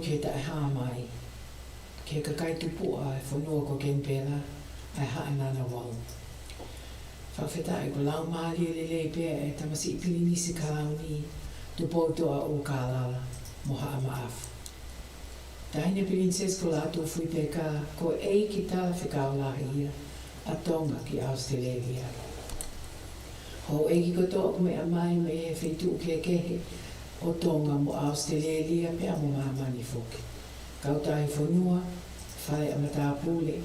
ke ta ha mai. Ke kakai tupu a fonua ko Kenipela ai ha'anana wau. Whawheta ko lau maali le pia e tamasi Flemisi kalauni tupotoa o Kakala mo ha'amaafu. Tahine princess ko lato fui peka ko ei ki tala whikao lahi ia a tonga ki Australia. Ho ei ki kotoa ko mea mai me he whaitu kehekehe o tonga mo Australia pia mo mahamani foki. Kau tahi fonua, whai amatapule,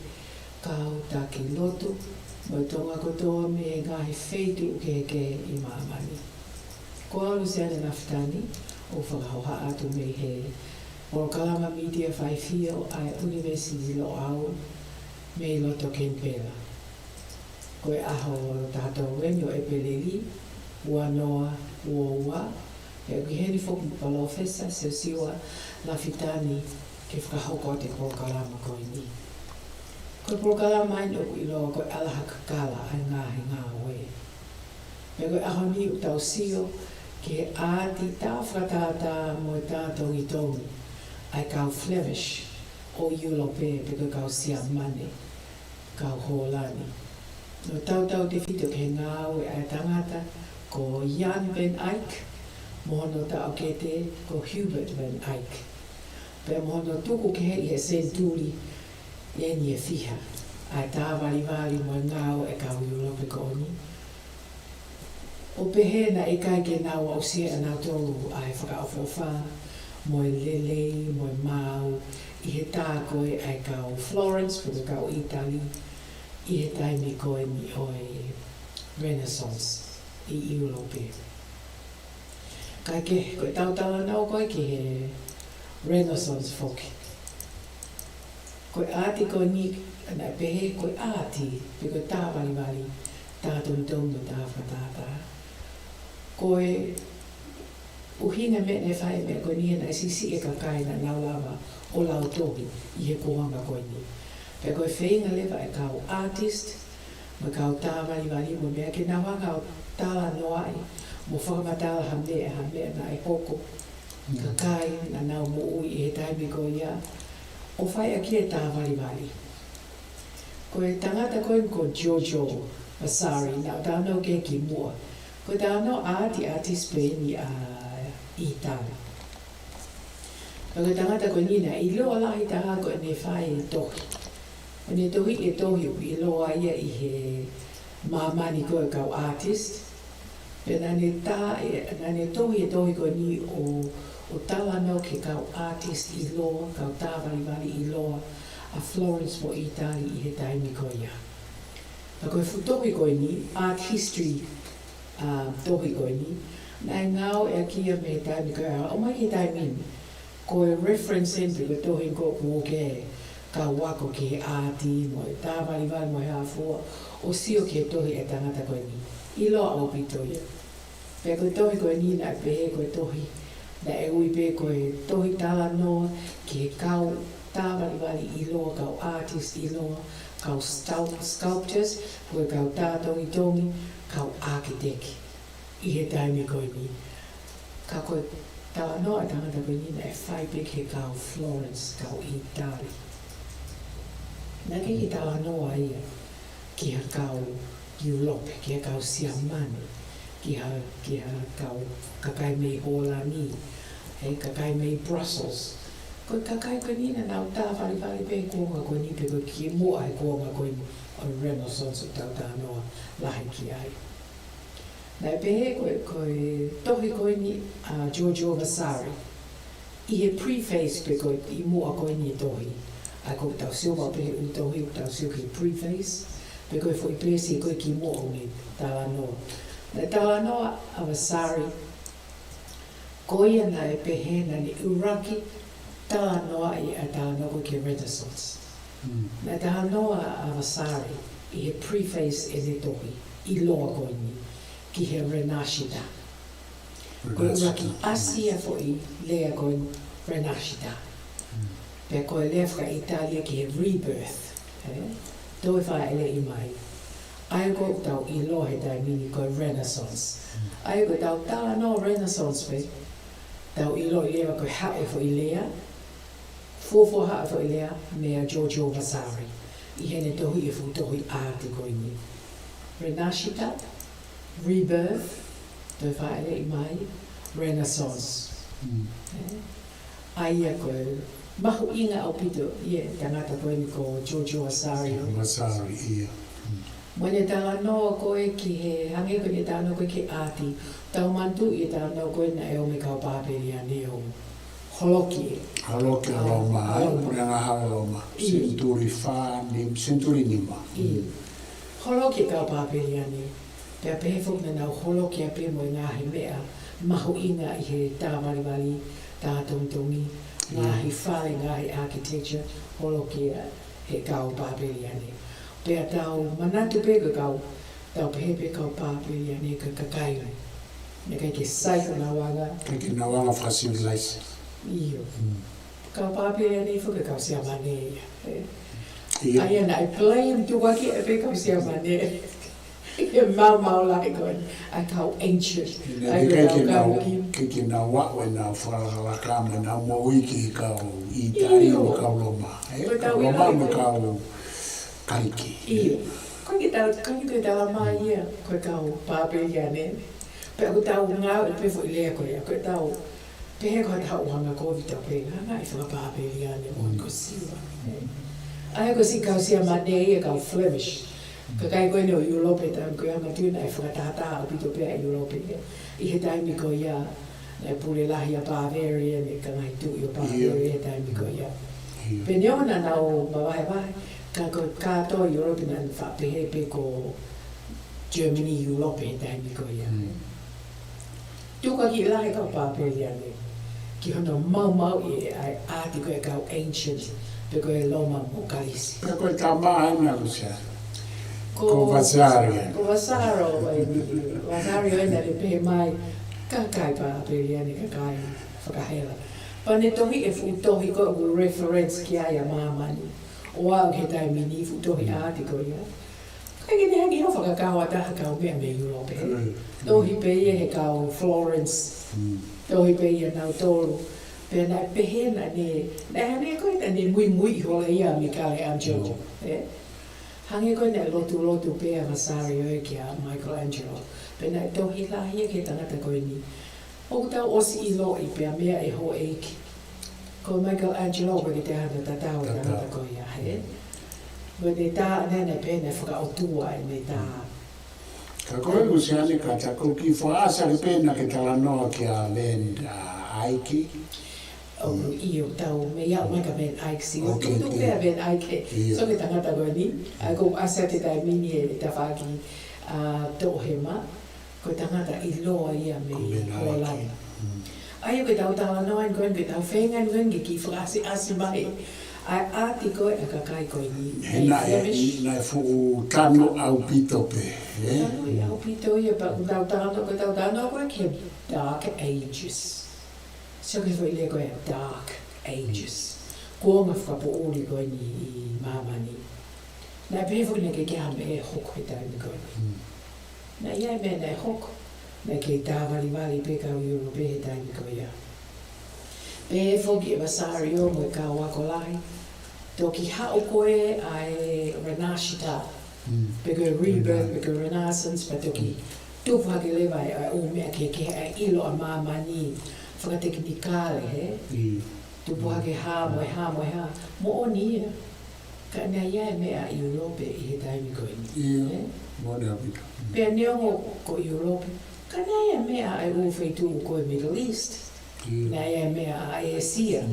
kau taki loto, mo tonga kotoa me he ngahi whaitu kehekehe i mahamani. Ko a Luseane Lafitani o whakahoha atu me he Polokalama Mitiafaifio ai University lo au me loto Kenipela. Koe aho tātou wenyo e peleli, ua noa, ua, e ki heni foki palofesa Siosiua Lafitani ke whakahoko te Polokalama koe ni. Koe Polokalama ino i loa koe Alaha Kakala ai Ngaue. Me koe aho ni u tau sio ke āti tā whakatata mo tā tongi ai kau Flemisi o Iulope pe kau siamane, kau holani. No tau te whito ke Ngaue ai tangata ko Jan Van Eycke, mohono tau kete ko Van Eycke. Pe mohono tuku ke hei he senturi e ni e fiha. Ai tā wali mo Ngaue e kau Iulope ko oni. O pehena e kai ke nau au sia e nau tolu ai whakaofofa, mo e lele, mo e mau, i he tā koe ai kau Florence, puto kau Itali, i he taimi koe ni oe Renaissance i Iulope. Kai ke koe tautala nau koe ki he Renaissance foki. Koe āti koe ni, nai pehe koe āti, pe koe tā wali, tā tontongo tā whatata. Koe uhinga me ne whai me koe ni hena sisi e kakaina nau lava o lau tohi i he kuonga koe ni. Pe koe whainga lewa e kau artist, ma kau tā wali mo mea ke nā wanga o tāla noai, mo whakamatala hamea na e hoko, kakai na nau mo ui i he taimi koe ia, o whai a kia tā wali. Koe tangata koe ko Giogio Vasari, nau tānau ke ki mua. Koe tānau āti Spain i Itali. Koe tangata koe nina, i loa lahi taha koe ne whai e tohi. O ne tohi e tohi i loa ia i he mamani koe kau artist. Pe nane tohi e tohi koe ni o tala no ke kau artist i loa, kau tā wali i loa, a Florence mo Itali i he taimi koe ia. Pa koe futohi koe ni, art history tohi koe ni, nai ngau e kia me taimi koe a, o mai he taimi, koe reference sempre koe tohi ko ke ka wako ke āti, mo e tā wali mo e hāfua, o sio ke tohi e tangata koe ni, i loa o pitoia. Pea koe tohi koe ni nai pehe koe tohi, na e ui pe koe tohi tala noa, ke kau tā wali i loa, kau artist i loa, kau sculptures, koe kau tā tongi, kau architect i he taimi koe ni. Ka koe tala noa tangata koe ni na e whai pe ke kau Florence, kau Itali. Nā ke ki tala noa ia, ki ha kau Iulope, ki ha kau siamane, ki ha kau kakai mei Holani, kakai mei Brussels. Koe kakai koe ni na nau tā wali pe kuonga koe ni pe koe ki mua e kuonga koe ni o Renaissance o tau tā noa lahi ki ai. Nai pehe koe tohi koe ni Giogio Vasari. I he preface pe koe i mua koe ni tohi. Ai koe tau sio mau pehe u tohi u tau sio ki preface. Pe koe fo i plesi koe ki mua o ni tala noa. Nai tala noa a Vasari. Koe ia nai pehe na ni uraki tala noa i a tala noa koe ki Renaissance. Nai tala noa a Vasari i he preface e ne tohi. I loa koe ni. Ki he Renashita. Koe uraki asia fo i lea koe Renashita. Pea koe lea whaka Italia ki he rebirth. Toi whae ele i mai. Ai koe tau i loa he tai mini koe Renaissance. Ai koe tau tala no Renaissance pe. Tau i loa i lea koe hae fo i lea. Fuafua ha'a lea mea Giogio Vasari. I hene tohi e fu tohi āti koini. Renashita, rebirth, te whaele I mai, renaissance. Aia koe, mahu inga au pito, tangata koini ko Giogio Vasari. Vasari, ia. Mone tala noa koe ki he, hange koe tala noa koe ki āti, tau mantu I tala noa koe na e o me kau pāperi a neo. Holoki. Holoki aloma, purenga haloma. Senturi nima. Holoki kau pāperi a ne. Pea pehe fuk na nau holoki a pe mo I ngāhi mea, mahu inga I he tāwariwari, tātontongi, ngāhi whare, ngāhi architecture, holoki a he kau pāperi a ne. Pea tau manatu peka kau, tau pehe pe kau pāperi a ne ka kakai. Ne kai ke sai o na wanga. Kai ke na wanga whasivilise. Iyo. Kau pāperi a ne fuka kau sia mane. Aia na I blame tu waki e pe kau sia mane. E mau lai koe. A kau ancient. Kai ke na wawe na whakalama na moiki kau I tari o kau loma. Loma me kau kariki. Iyo. Koe ki tala mai ia, koe kau pāperi a ne. Pea ko tau Ngaue pe fo I lea koe, koe tau pehe koe tau hanga kovi tau pe ngā I whakapāperi a ne mon ko siwa. Aia ko si kau sia mane ia kau Flemish. Ka kai koe no Iulope tau koe anga tūna e whakatata au pito pea Iulope. I he taimi ko ia, e pule lahi a Bavaria, ne ka ngai tu I o Bavaria he taimi ko ia. Pe neona nau mawahe, ka ko kātoa Iulope na whapehe pe ko Germany Iulope he taimi ko ia. Tuka ki lahi kau pāperi a ne. Ki hono mau I āti koe kau ancient, pe koe loma mo kalisi. Pe koe tā maana Luseane. Ko Vasari. Ko Vasaro, Vasari ena le pehe mai, kakai pāperi a ne kakai whakahela. Pane tohi e fu tohi koe u reference ki aia māmani. O au he taimi ni fu tohi āti koe ia. Kai ke hangi ho whakakawa taha kau mea me Iulope. Tohi pe ia he kau Florence. Tohi pe ia nau tolu. Pea nai pehe na ne, nai hane koe na ne mui hole ia mi kale Angelo. Hangi koe na lotu pea Vasari oe ki a Michelangelo. Pea nai tohi lahi e ke tangata koe ni. Oku tau osi I lo I pea mea e ho eiki. Ko Michelangelo koe ki te hana tatau tangata koe ia he. Koe ne tā nene pene whakaotua e ne tā. Ka koe Luseane ka tako ki whaasari pena ke tala noa ki a Van Eycke. Iyo tau me iau mai ka Van Eycke si. O tuku pea Van Eycke. So ke tangata koe ni. Ko asa te tai mini e ta whaki tohema. Ko tangata I loa ia me Holai. Aio ke tau tala noa in koe ke tau whenga nwengi ki whakasi asi mai. Ai āti koe a kakai koe ni. He nai fu tano au pito pe. Tano au pito ia pa tau tano koe ke Dark Ages. So ke fwoi le koe Dark Ages. Kuonga whapoori koe ni I mamani. Nai pewoi ne ke kia me e hoko he taimi koe ni. Nai iai me nei hoko. Nai ke tāwari pe kau Iulope he taimi koe ia. Pe foki e Vasari o mo ka wako lahi. Toki hao koe ai renashita. Pe koe rebirth, pe koe renaissance, pa toki tupu hake lewa ai o mea kehekehe ai ilo a mamani. Whakateknikale he. Tupu hake ha. Mo oni ia. Ka nea ia e mea Iulope I he taimi koe ni. Ia, mo nea pita. Pea neongo ko Iulope. Ka nea ia mea ai uwhaitu koe Middle East. Nā ia mea a Asia.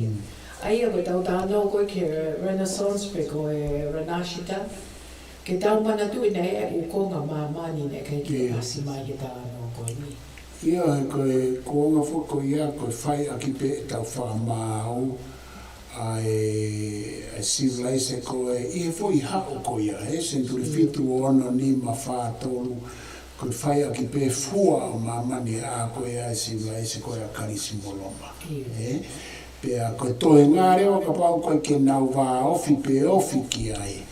Aia koe tau tāno koe ke Renaissance pe koe Renashita. Ke tau mana tui nā ia u konga mamani ne kai ki asi mai he tāno koe ni. Ia koe kuonga whako ia koe feuesia'aki pe tau whakamau. Ai civilise koe I fwoi hao koe ia. Senturi fitu ono ni ma whātolu. Koe feuesia'aki pe fua o mamani a koe ai civilise koe a karisi moloma. Pea koe toe ngā reo ka pau koe ke nau wā ofi pe ofi ki ai.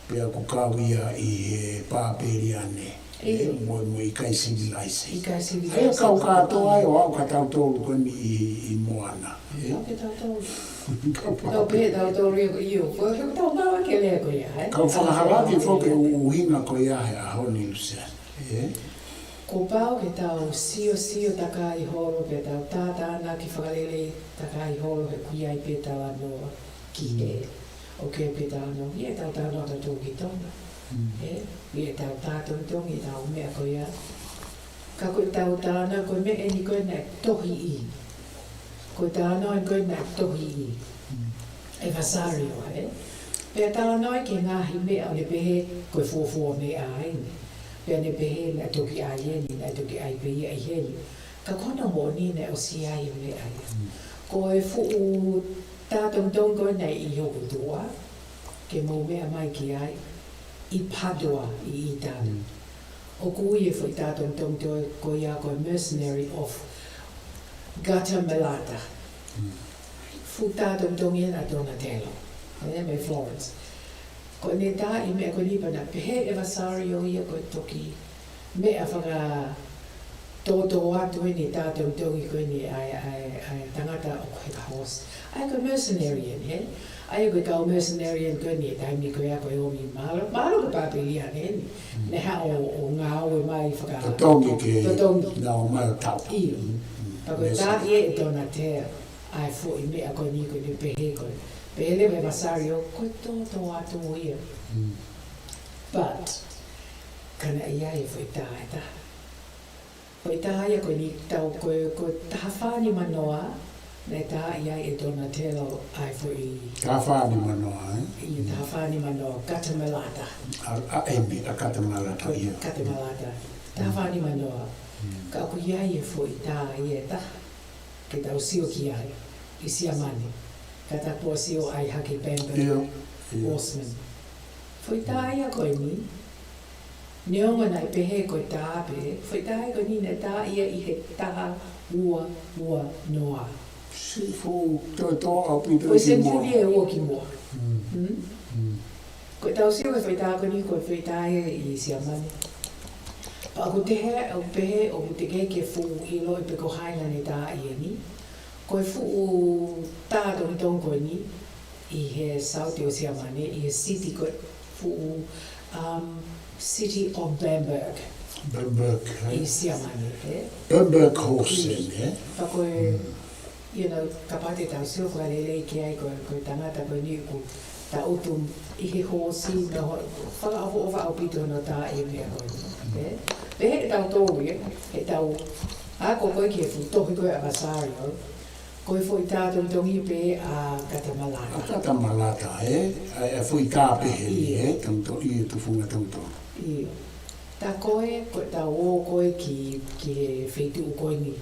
Pea ko kau ia I he pāperi ane. Mo I kai civilise. Aia kau kātoa ai o au ka tau tolu koe ni I moana. Au ke tau tolu. Tau pe tau tau ria ko iu. Ko tau mawa ke lea ko ia. Kau whakahalaki whoke uhinga ko ia he ahoni Luseane. Ko pau ke tau Siosiua Takai holo pe tau tātāna ki whakalele Takai holo he kuia I pe tau anoa ki he. O ke pe tau anoa, ia tau tānoa tau ki tona. Ia tau tātou tongi tau mea ko ia. Ka koe tau tāna koe me eni koe nai tohi I. Koe tāna en koe nai tohi I. E Vasari o he. Pea tāna ai ke ngahi mea o ne pehe koe fuafua mea aini. Pea ne pehe nai toki ai heni, nai toki ai pehi ai heni. Ka kona moni nai o si ai mea ai. Koe fuu tātou tong koe nai I hoku tua. Ke mau mea mai ki ai. I padua I tāna. O kui e whai tātou tong toi ko ia koe mercenary of Guatemala. Fu tātou tong ia Donatello. Me Florence. Ko ne tā I mea koe lipa na pehe e Vasari o ia koe toki. Mea whaka tōtō atu e ni tātou tong I koe ni ai tangata o koe ka host. Ai koe mercenary he. Ai koe kau mercenary koe ni e taimi koe a koe omi malo. Malo ka pāpilian he ni. Ne ha o Ngaue mai whaka... Tatongi ke Ngaue mai o tau. Iyo. Pako tā ie e Donatello. Ai fo I mea koe ni koe ni pehe koe. Pehe le me Vasari o koe tōtō atu o ia. But, kana ia e fo I tā e tā. Fo I tā ia koe ni tau koe taha whāni manoa. Nei tā ia e Donatello ai fo I... Taha whāni manoa, I taha whāni manoa, Guatemala. A emi, a Guatemala ia. Guatemala. Taha whāni manoa. Ka aku ia e fo I tā ia tā. Ke tau sio ki ai. I sia mani. Ka tā pō sio ai haki pembe. Horseman. Fo I tā ia koe ni. Neonga nai pehe koe tā pe. Fo I tā ia koe ni ne tā ia I he taha ua noa. Si fu tō au pito Koe ki mua. senturi e ua ki mua. Koe tau sio e whaita koe ni koe whaita I sia mani. Pa ako tehe au pehe o te kehekehe fu Iulope pe ko haina ne tā ia ni. Koe fu tā tong koe ni I he sauti o sia mani, I he city koe fu City of Bamberg. Bamberg, I sia mani, Bamberg Horsen, Pa koe you know, ka pate tau sio koe lelei ki ai koe tangata koe ni ku ta utum I he hosi na whaka au pito no tā e mea koe. Pehe e tau tōu he tau ako koe ki e fu tohi koe a Vasari koe fo I tātou tongi pe a Guatemala. A Guatemala, a fui tā pehe ni, tanto I Tufunga-nimamea'a. Iyo. Tā koe tau o koe ki he whetu koe ni.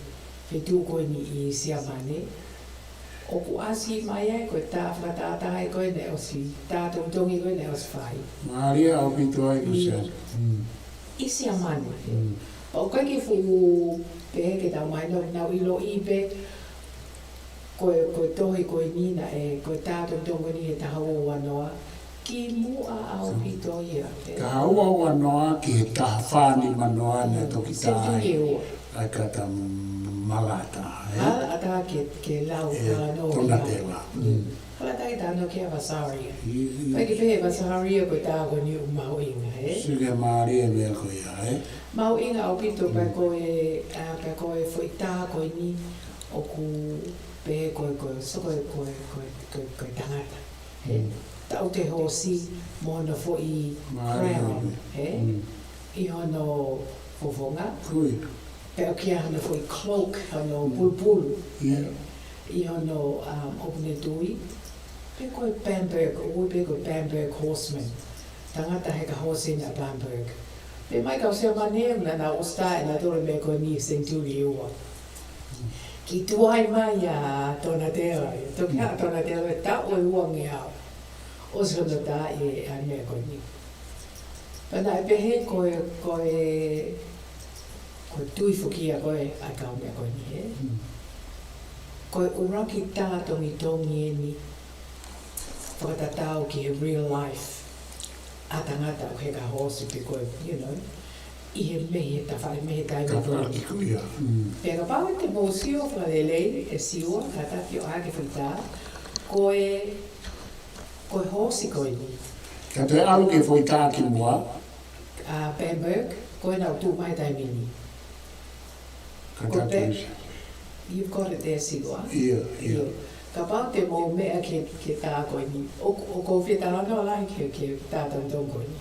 Whetu koe ni I sia mane. O ku asi mai ai koe tā whakatātai koe ne osi. Tātou tongi koe ne osi whai. Maria au pito ai Luseane. I sia mane. Pa o koe ki fu pehe ke tau mai nau ilo I pe koe tohi koe nina e koe tātou tongi ni e taha o wanoa. Ki mua au pito ia. Ka haua wanoa ki he taha whāni manoa ne toki tāi. Ai kata malata, Ata ke lau no Donatello. Hala tai tano ke Vasari. Pai ki pe Vasari ko ta ko ni Ma'ananga Sige Maria me ko ia, Ma'ananga au pito pa ko e foi ta ko ni o ku pe ko so ko tangata. Ta o te hosi mo na foi crown, I hono fofonga. Pero kia hana foi cloak, hano pulpulu. I hono opunetui. Pe koe Bamberg, pe koe Bamberg horseman. Tangata heka horse na Bamberg. Pe mai kau sea maneam na osta e na tore me koe ni senturi ua. Ki tuai mai a Donatello. Toki a Donatello e ta o ua ngeau. O se hono ta e a mea koe ni. Pana e pehe koe tui fukia koe a kau mea koe ni Koe uraki tātongi tongi e ni whakatatau ki real life a tangata o heka hosu pe koe, you know, I he mehe ta whare mehe tai me koe. Pega pāwe te mōsio whakalelei e siua, ka taki o ake whaitā, koe hosi koe ni. Ka te alu ke foi tāki mua. Bamberg, koe nau tū mai tai mini. Ka tātuisi. You've got it there, Sigoa. Ia. Ka pau te mō mea ke tā koe ni. O ko Whitaranga lai ke tātau tōng koe ni.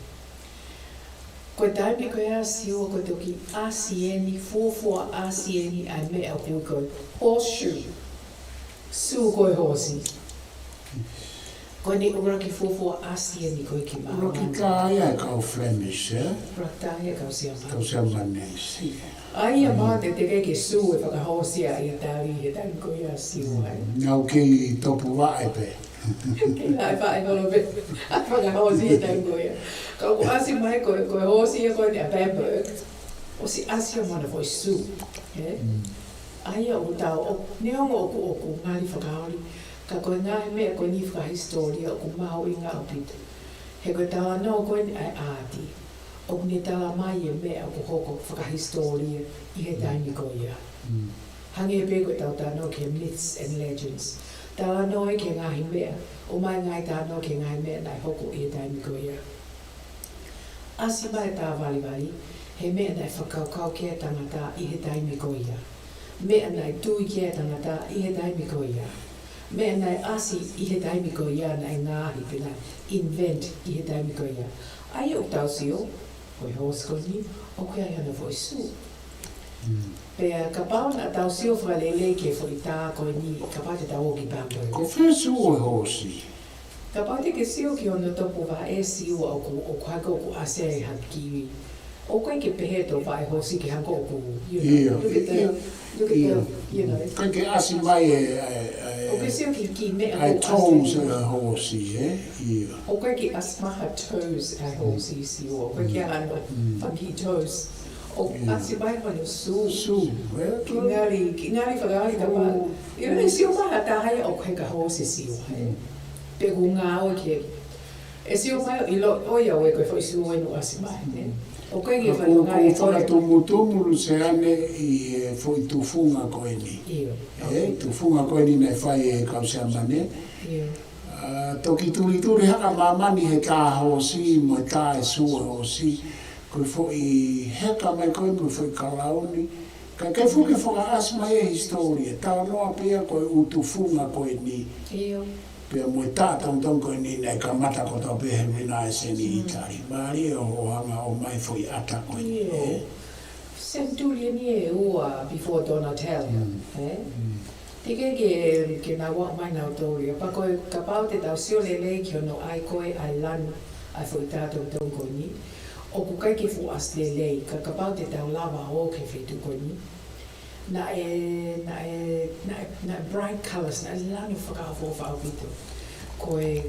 Koe taimi koe a siua koe toki asieni, fuafua asieni ai mea koe koe horseshoe. Su koe hosi. Koe ni uraki fuafua asieni koe ki maa. Uraki ka ia kau Flemisi, Uraki ia kau siamane. Kau siamane, si. Ai maa te keke su e whakahosia ia tāri he taimi koe a siua. Ngau ki topu wae pe. Ai whae kolo pe. Ai whakahosia taimi koe a. Kau ku asi mai koe hosia koe ni a Bamberg. O si asia mana foi su. Ai o tau, neongo oku ngāli whakaori. Ka koe ngāi mea koe ni whakahistoria o ku mau i ngā pita. He koe tala no koe ni ai āti. O ne tala mai e mea o ku hoko whakahistoria i he taimi koe ia. Hangi e pe koe tau tāno ke myths and legends. Tala no e ke ngāhi mea, o mai ngai tāno ke ngāhi mea nai hoko i he taimi koe ia. Asi mai tā wali, he mea nai whakaukau kia tangata i he taimi koe ia. Mea nai tui kia tangata i he taimi koe ia. Mea nai asi i he taimi koe ia nai ngāhi pina invent i he taimi koe ia. Ai o tau sio, hoi hosko ni, o koe ai ana foi su. Pea ka pauna tau sio whalele ke foi tā koe ni, ka pate tau oki Bamberg. Ko whesu o hosi. Ka pate ke sio ki ona topu wa e siua o ku hako o ku asea e hakiwi. O koe ke pehe to vai hosi ke hako o ku, look at the, you know. Koe ke asi mai O koe sio ki mea ai o toes e hosi, ia. O koe ki asmaha toes e hosi siua, o koe ki ano funky toes. O asi mai manu su. Su, Ki ngari whakaari ka pā. I rei sio maha tāhai o koe ka hosi siua. Pe ku Ngaue ke. E sio mai i lo oia oe koe whai su enu asi mai. O koe ki whanungai e koe tumu Luseane i foi tufunga koe ni. Tufunga koe ni nei whai e kau siamane. Toki turi haka mamani he tā hosi, mo tā e sua hosi. Koe foi heka mai koe mo foi kalaoni. Kai fuke whaka asma e historia. Tā noa pia koe utufunga koe ni. Pea mo tātong koe ni nei ka mata ko tau pehe mina e se ni itari. Maari o hanga o mai foi ata koe ni. Centuria ni e ua before Donatello. Tika ke nā wak mai nau tōria. Pa koe ka pau te tau sio lelei ki ono ai koe ai lanu ai foi tātong koe ni. O ku kai ke fu as lelei, ka pau te tau lava o ke whetu koe ni. Na bright colours, na lanu whakawho whakawhito. Koe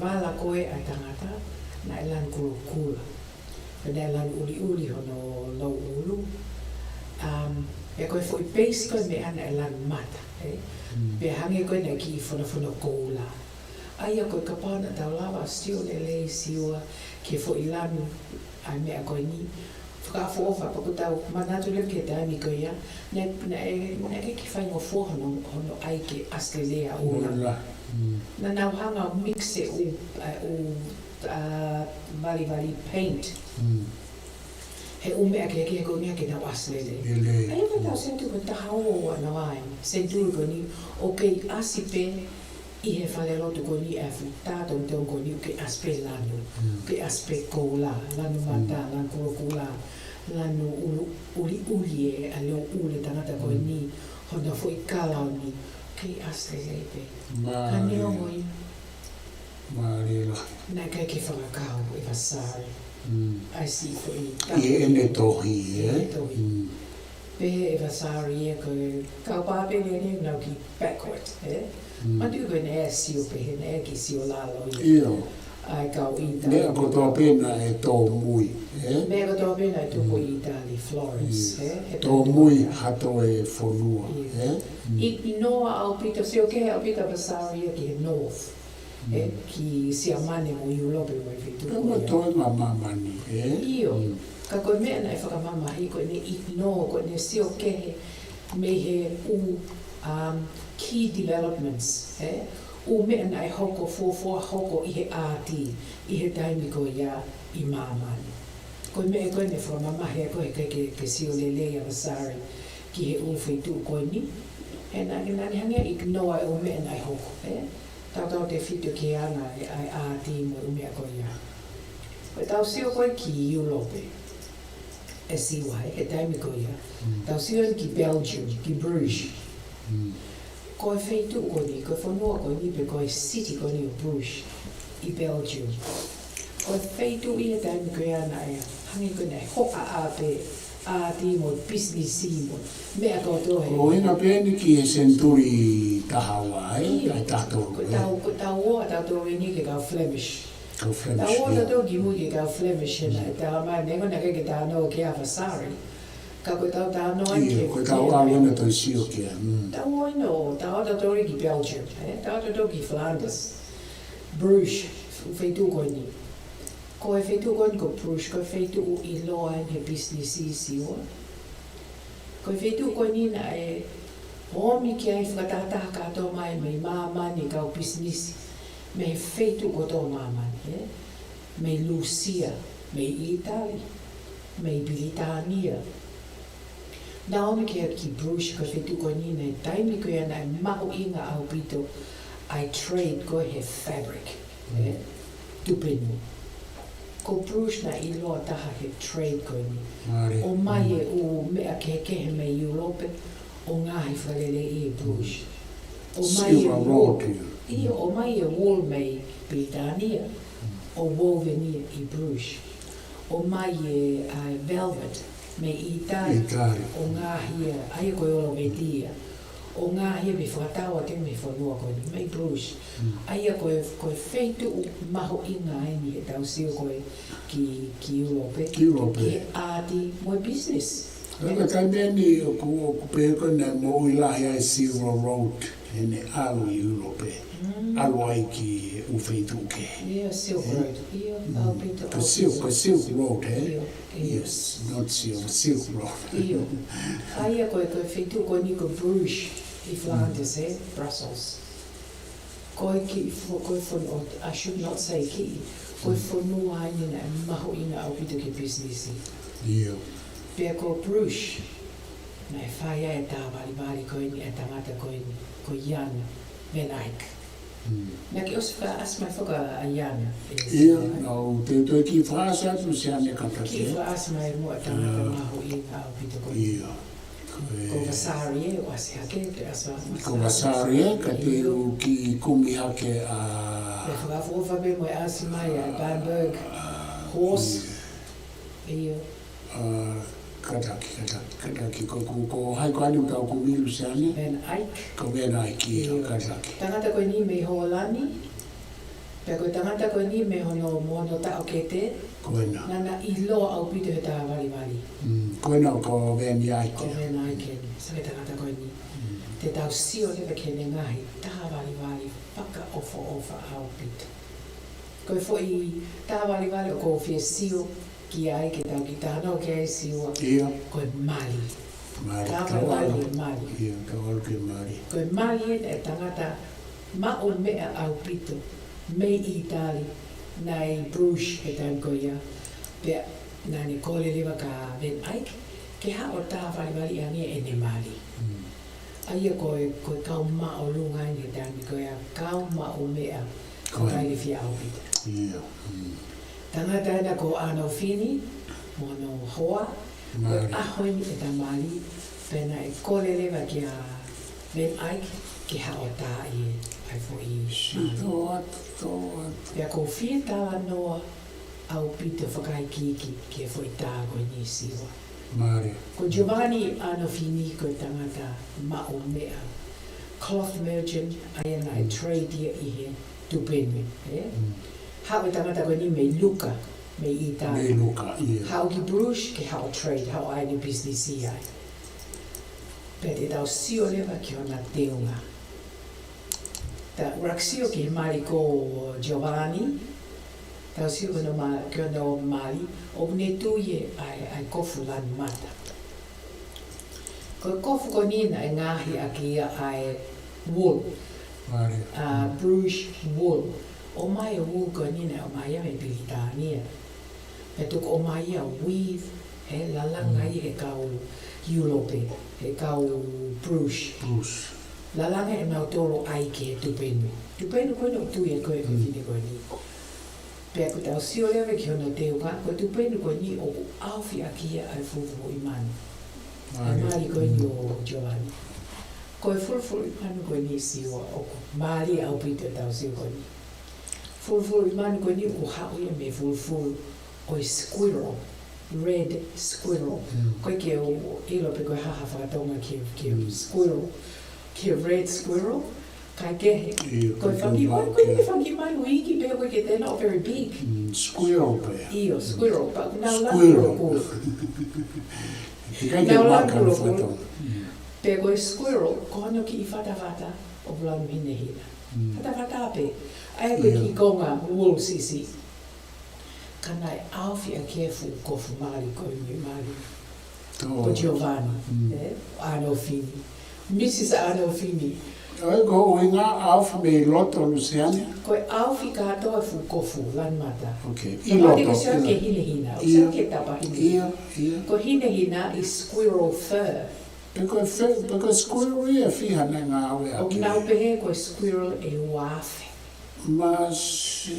wala koe ai tangata, na lanu kula. Na lanu uli hono lau ulu. E koe fwoi base koe me ana lanu mata. Pe hange koe na ki whana koula. Aia koe ka pāna tau lava stio lelei siua ke fwoi lanu ai mea koe ni. Whakawhoa paku tau manatu lem ke taimi koe ia. Nē ki whai ngō whohono ai ke astelea ura. Na nau hanga mixe o vali paint. He umea ke ko ngea ke nau aslele. Ai ka tau sentu ko tahao ana wai. Sentu ko ni o kei asipe i he whale rotu ko ni e fu tātou teo ko ni o ke aspe lanu. Ke aspe koula, lanu mata, lanu koula. Lanu uli e a leo ule tangata koe ni honda fwoi kālau ni kei asle lepe. Ka neo moi. Marila. Nai kai ke whakakau e Vasari. Ai si fwoi. I ene tohi, Pe e Vasari e koe kau pāpele ni nau ki backward. Mandu koe ne e sio pehe, ne e ki sio lalo i. Ai kau ita. Mea ko tō pena e tō mui. Mea ko tō pena e tupu i Itali, Florence. Tō mui hato e fonua. I noa au pita, se o kehe au pita Vasari ki he north. Ki siamane mo Iulope mo e whitu. Kama toi mamani. Io. Ka koe mea na e whakamamahi koe ne i noa koe ne se o kehe me he u key developments. O mea nai hoko fōfua hoko i he āti, i he taimi ko ia I māmani. Ko mea koe ne whamamahi a koe ke Siosiua Vasari ki he uwhaitu koe ni. E nani hanga I noa o mea nai hoko. Tau te whitu ki ana ai āti mo o mea koe ia. Koe tau sio koe ki Iulope. E siwa e taimi koe ia. Tau sio ki Belgium, ki Bruges. Koe whaitu koe ni, koe fonua koe ni pe koe city koe ni o Bruges I Belgium. Koe whaitu I e taimi koe ana e hangi koe nei hoka a pe āti mo business mo mea koe tohe. O ina pēni ki e senturi tahawa ai tātou. Ko tau oa tātou ni ke kau Flemish. Kau Flemish. Tau oa tātou ki mui ke kau Flemish hena. Tau mai nengo na ke tānoa ki a Vasari. Ka koe tau tānoa ai ke. Koe tau awena toi sio kia. Tau oa ino, tau tātou ki Belgium. Tau tātou ki Flanders. Bruges, whaitu koe ni. Koe whaitu koe ni ko Bruges, koe whaitu I loa he business I siwa. Koe whaitu koe ni na e homi ki ai whakatataha kātou mai mei māmani kau business. Me he whaitu ko tō māmani. Mei Lucia, mei Italy, mei Britania. Nā homi ki Bruges, koe whaitu koe ni na e taimi koe ana e makatu'unga au pito I trade koe he fabric. Tupenu. Ko Bruges na I loa taha he trade koe ni. O mai e o mea kehekehe me Iulope, o ngahi whalele I Bruges. O mai e wool me Britania, o wovenia I Bruges. O mai e velvet me Italy, o ngahi ai koe olo vetia. O ngahi me whakatawa te me fonua koe ni, me Bruges. Aia koe whaitu maho inga ni e tau sio koe ki Iulope. Ki āti mo business. Raka kai meni o ku pēko nei mo uilahi ai Silver Road hene alu Iulope. Alu ai ki uwhaitu ke. Yeah, Silk Road. Ko Silk Road, Yes, not Silver, Silk Road. Aia koe whaitu koe ni ko Bruges. I Flanders, Brussels. Koe fonua, I should not say ki, koe fonua ina e maho ina au pito ke business. Pea ko Bruges, na e whaia e tā wari koe ni e tangata koe ni, ko Jan Van Eycke. Na ki osu ka asmai whaka a Jan. Ia, no, te toi ki whaasa tu se ane katake. Ki whaasmai mua tangata maho ina au pito koe ni. Ko Vasari o ase hake te asa. Ko Vasari ka te u ki kumi hake a... E whakafofa pe mo e ase mai a Bamberg Horse. Ia. Kataki. Ko haiko ane utau ku Luseane. Van Eycke. Ko Van Eycke, kataki. Tangata koe ni me Holani. Pea koe tangata koe ni me mono tau kete. Koena. Nana I loa au pito he tā wali. Koena ko Van Eycke. Ko Van Eycke. Sake tangata koe ni. Te tau sio lewa kene ngahi tā wali whaka ofa au pito. Koe fo I tā wali o ko whia sio ki ai ke tau ki tāno ke ai siwa. Ia. Koe Mali. Tā wali e Mali. Ia, tā wali ke Mali. Koe Mali e tangata ma o mea au pito. Me Italy, nai Bruges e taim koe ia. Pea, nani kole lewa ka Van Eycke, ke hao tā wali ange e ne Mali. Aia koe kau ma o lunga ni taim koe ia, kau ma o mea, ko kai le fia au pito. Ia. Tangata ena ko ano fini, mono hoa, koe ahoi ni e ta Mali, pena e kole lewa ki a Van Eycke, ke hao tā I ai fo I Pea ko whia tāwa noa au pito whakaikiki ke fo I tā koe ni siwa. Mare. Ko Giovanni ano fini koe tangata ma o mea. Cloth merchant ai ana e trade ia I he tupenu. Hao tangata koe ni me luka, me Italy. Me luka, ia. Hao ki Bruges ke hao trade, hao ai ni business I ai. Pea te tau sio lewa ki ona teunga. Ta raksio ki mari ko Giovanni, tau sio kono mari, o ne tuye ai kofu lani mata. Ko kofu ko nina e ngahi aki ai wool. Brush wool. O mai wool ko nina o mai me pilitania. E tuk o mai weave he lalanga I he kau Iulope, he kau brush. Lalanga e mau tolo aike e tupenu. Tupenu koe no tui e koe whine koe ni. Pea ko tau sio lewe ki hono te uka, ko tupenu koe ni o awhi akia ai fufu I mani. E mali koe ni o Giovanni. Koe fulfulu I mani koe ni siwa oku. Mali au pita tau sio koe ni. Fulfulu I mani koe ni o hau ia me fulfulu o squirrel. Red squirrel. Koe ke o Iulope koe haha whakatonga ki squirrel. Ki red squirrel. Kai kehe. Koe whangi manu, koe ni whangi manu iki peo koe ke they're not very big. Squirrel pea. Iyo, squirrel. Squirrel. Nau languro ko. Pea koe squirrel, ko hano ki I whatawhata o blanu hine hina. Whatawhata pe. Aia koe ki konga wool sisi. Kana e awhi a kefu kofu mali koe mi mali. Ko Giovanni. Arnolfini. Mrs. Arnolfini. Oi go o inga alfa me loto Luseane. Koe awhi ka atoa fu kofu lan mata. Okay. I loto. Ko se ke hine hina. O se ke tapa hine. Ia. Ko hine hina I squirrel fur. Porque squirrel ia fiha na Ngaue O aki. nau pehe ko squirrel e wafe. Mas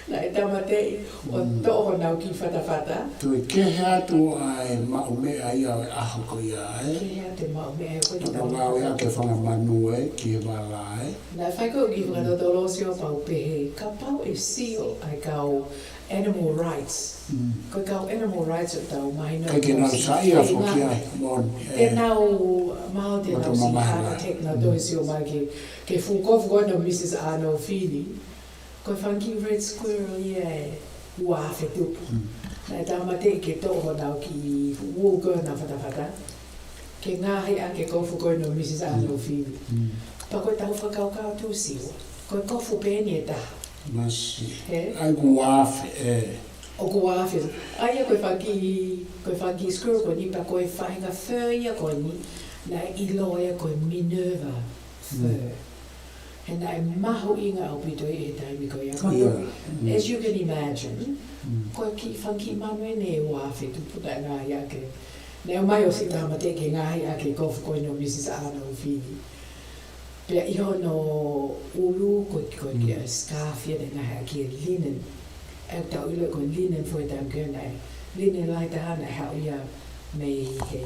Na e tamatei o toho nau ki whatawhata. tui kehe atu ai ma'umea ia aho ko ia e. Kehea te mau mea koe ki Tano Ngaue ake whanga manu e ki e wala e. Na whai ko ki whakatotolosio pau pehe. Ka pau e sio ai kau animal rights. Ko kau animal rights o tau mahina. Kai ke nau sa ia whoki ai. Mon. Te nau mau te nau si hana tek na toi sio mai ke fukofu koe no Mrs. Arnolfini. Koe whanki red squirrel ia e uafe tupu. Na e tamate ke toho nau ki wool na whatawhata. Ke ngahi a ke kofu koe no Mrs. Arnolfini. Pa koe tau whakaukau tu siwa. Koe kofu pēni e taha. Mas ai guafe e. O ko wafe. Aia koe whanki squirrel koe ni pa koe whainga fur ia koe ni. Na I loa ia koe Minerva fur. And I maho inga au pito e taimi koe ia. As you can imagine, koe ki whanki manu e ne wafe tuputa ngā iake. Nea mai o si tamate ke ngā iake kofu koe no Mrs. Arnolfini. Pea iho no ulu koe ki a scarfia de ngā iake linen. E tau ilo koe linen foi tam koe nai. Linen lai tahana hau ia me he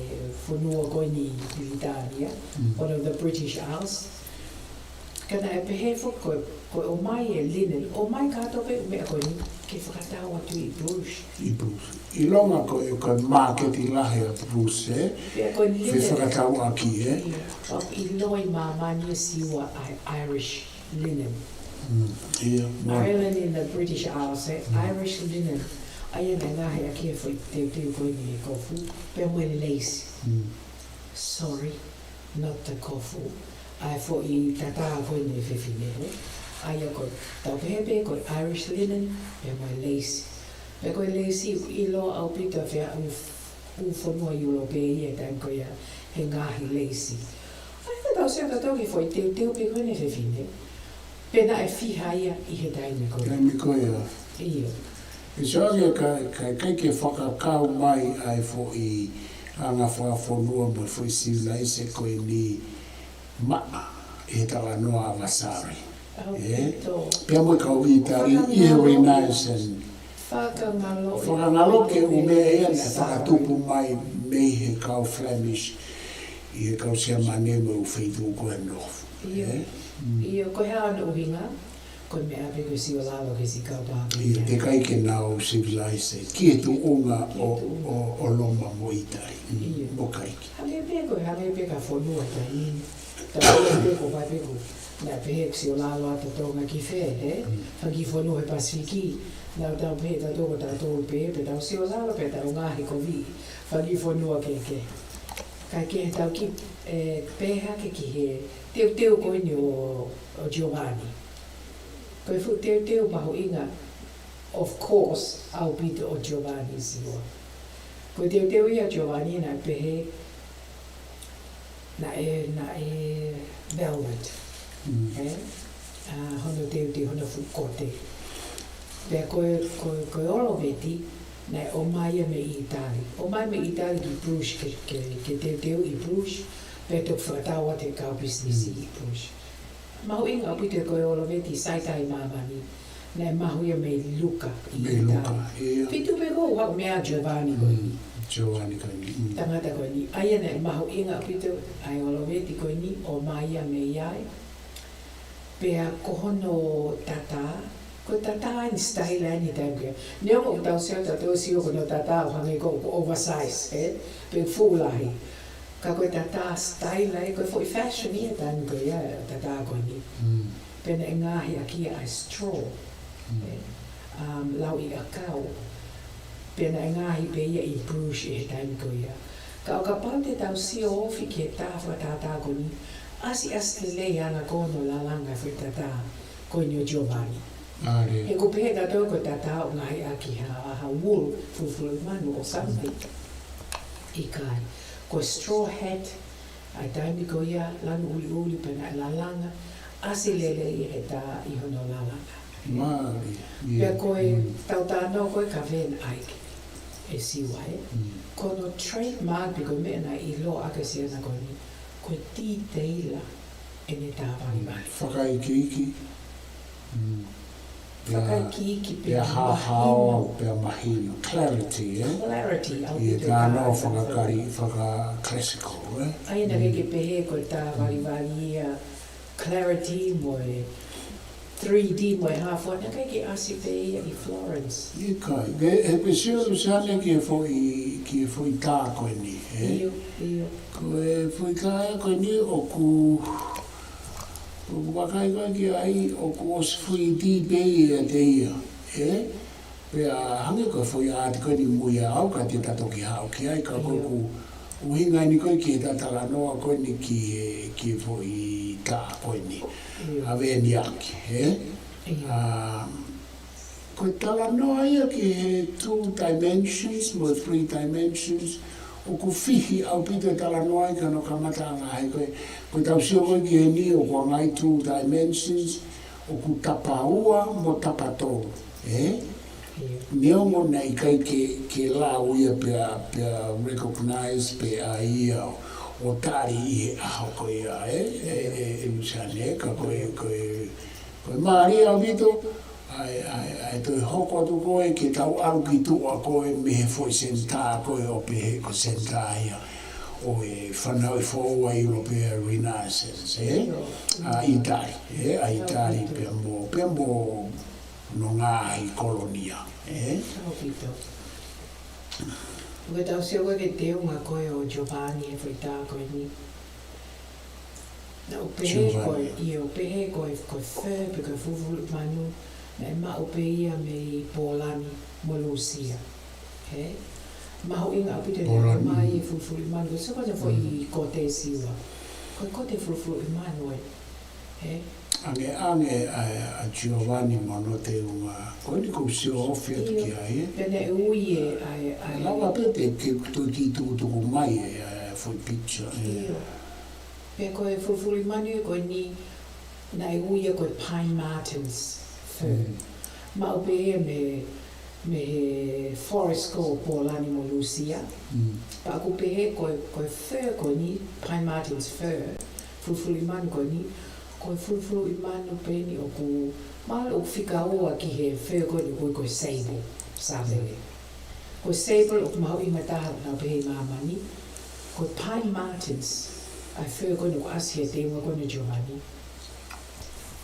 fonua koe ni Britania, one of the British Isles. Kana e pehe fo koe o mai e linen, o mai katope mea koe ni ke whakatau atu I brush. I Bruce. I longa koe market I lahe a Bruce e. Pea koe linen. Fe whakatau aki e. I loi mamani siwa Irish linen. Ia. Ireland in the British Isles, Irish linen. Aia na ngahe a kia foi teu koe ni e kofu. Pea moe lace. Sorry, not the kofu. Ai fo I tata foi ni whiwhine. Aia koe tau pehe koe Irish linen, pea moe lace. Pea koe lace I loa au pita whea u fonua Iulope I e taim koe he ngahi lace. Aia tau sea tau ki foi teu pe koe ni whiwhine. Pena e whiha ia I he taimi koe. Taimi koe ia. Ia. E soanga kai ke whakakau mai ai fo I anga fakafonua mo feuesia'aki se koe ni ma'a e tawa noa Vasari. Pea mo ka uitari I he renaisen. Whakangalo ke umea ea na whakatupu mai mei he kau Flemish I he kau sea mane mo whaitu koe nofu. Ia koe hea ana uhinga, koe mea peko si o lalo ke si kau pāpia. Ia te kai ke nao civilise, ki e tu unga o loma mo itai. Mo kaiki. Hame peka fonua ta nini. Ta peko pai peko. Na pehe si o lalo ata tonga ki whē, he? Whanki fonua he Pasifiki. Nau tau pehe ta toko ta tōu pehe, pe tau si o lalo pe tau ngahi ko vi. Whanki fonua ke. Kai ke tau ki peha ke ki he teu koe ni o Giovanni. Koe fu teu mahu inga, of course, au pito o Giovanni siwa. Koe teu ia Giovanni na pehe na e velvet. Hono te hono fukote. Pea koe olo veti, na o maia me i Itali. O mai me i Itali ki Bruges, ke teo i Bruges, pea tok whakatawa te kau business i Bruges. Mahu inga api te koe olo veti, saitai mamani, na mahu ia me Luca i Itali. Fitu pe ko, wako mea Giovanni koe ni. Giovanni koe ni. Tangata koe ni. Aia na mahu inga api te ai olo veti koe ni, o maia me iai. Pea kohono tata, ko tata ni style ani tanke. Neo ko tau sio ko no tata o hangi ko oversize, pe fulai. Ka ko tata style ko foi fashion ni tanke ya tata ko ni. Pe na ngahi aki a straw. Lau I akau. Pe na ngahi pe ia I Bruges e tanke ya. Ka o ka pante tau sio ofi ke tafa tata ko ni. Asi le ana kono la langa foi tata ko ni Giovanni. E ko pehe tato ko tata o ngai aki ha wool fufu manu o something. I kai. Ko straw hat, ai taimi ko ia lanu uli pena la langa, asi lele I he ta I hono la langa. Mari. Pea koe tau tāno koe ka Van Eycke e siwa e. Kono trademark piko mea I lo aka siana ko ni. Ko ti teila e ne tāwani mai. Whakaikiki. Whakaikiki pea hahao, pea mahino. Clarity, Clarity, au I tāno whakakari, classical, Aina keke pehe ko tāwani ia clarity mo e 3D mo e hawha, na keke asi pehe I Florence. I kai. He pe sio Luseane ki e foi tā koe ni, Iyo. Ko e foi tā koe ni o ku wakai koe ki ai o ku os foi di bei e te ia, Pea hange koe foi aati koe ni muia au ka te tato ki hao ki ai ka koe ku uhinga ni koe ki e tatala noa koe ni ki e foi tā koe ni. Ave ni aki, Koe tala noa ia ki he 2 dimensions, mo 3 dimensions, o ku fihi au pito tala noa I ka no kamatanga hai koe tau sio koe ki he ni o kua ngai 2 dimensions, o ku tapaua mo tapatolu, Neo na I kai ke la uia pea recognize pea ia o tari I he aho koe ia, Luseane, ka koe maari au vito, ai toi hoko tu koe ke tau aru ki tua koe me he foi senta koe o pehe ko senta ia o e Fanau'ifo'ou a Iulope Renaissance, a Itali, a Itali pe mo no ngahi kolonia, Ue tau sio koe ke teo ngā koe o Giovanni e foi tā koe ni. Na o pehe koe whē pe koe fufu manu, na e ma o pe ia me I Polani mo Lucia. Maho inga apite na mai e fufu manu, so koe fo I kote siwa. Kote fufu manu e. Ange a Giovanni mano te unga, koe ni kou sio ofi atu ki ai, Pene e ui e Lawa pete ke tui ki tuku mai foi picture. Pe koe fulfuli manu koe ni na e ui e koe Pine Martins fur. Ma o pe e me forest ko Polani mo Lucia. Pa ako pe e koe fur koe ni, Pine Martins fur, fulfuli manu koe ni, koe fulfuli manu pe ni o ku malo o whika oa ki he fur koe ni koe sable, sabele. Koe sable o maho I mataha na pehe mamani, koe Pine Martins, ai fur koe no asia te unga koe no Giovanni.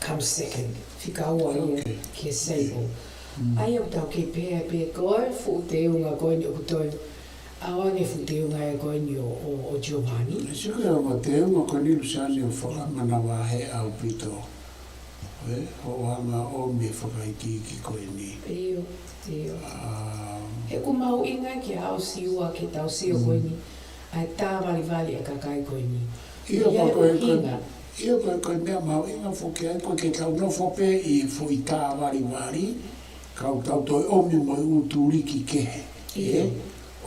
Come second, whika oa ia ki he sable. Ai au tau ke pehe koe, fu te unga koe ni o kutoi, awane fu te unga e koe ni o Giovanni. Siko e o te unga koe ni Luseane o whakamanawa he au pito. O hanga o me whakaikiki koe ni. Iyo. He ku mau inga ki hao siua ki tau sio koe ni, ai tā wali e kakai koe ni. Iyo koe mea mau inga whoke ai koe ke tau no whope I fo I tā wali, kau tau toi omi mo I uturiki kehe.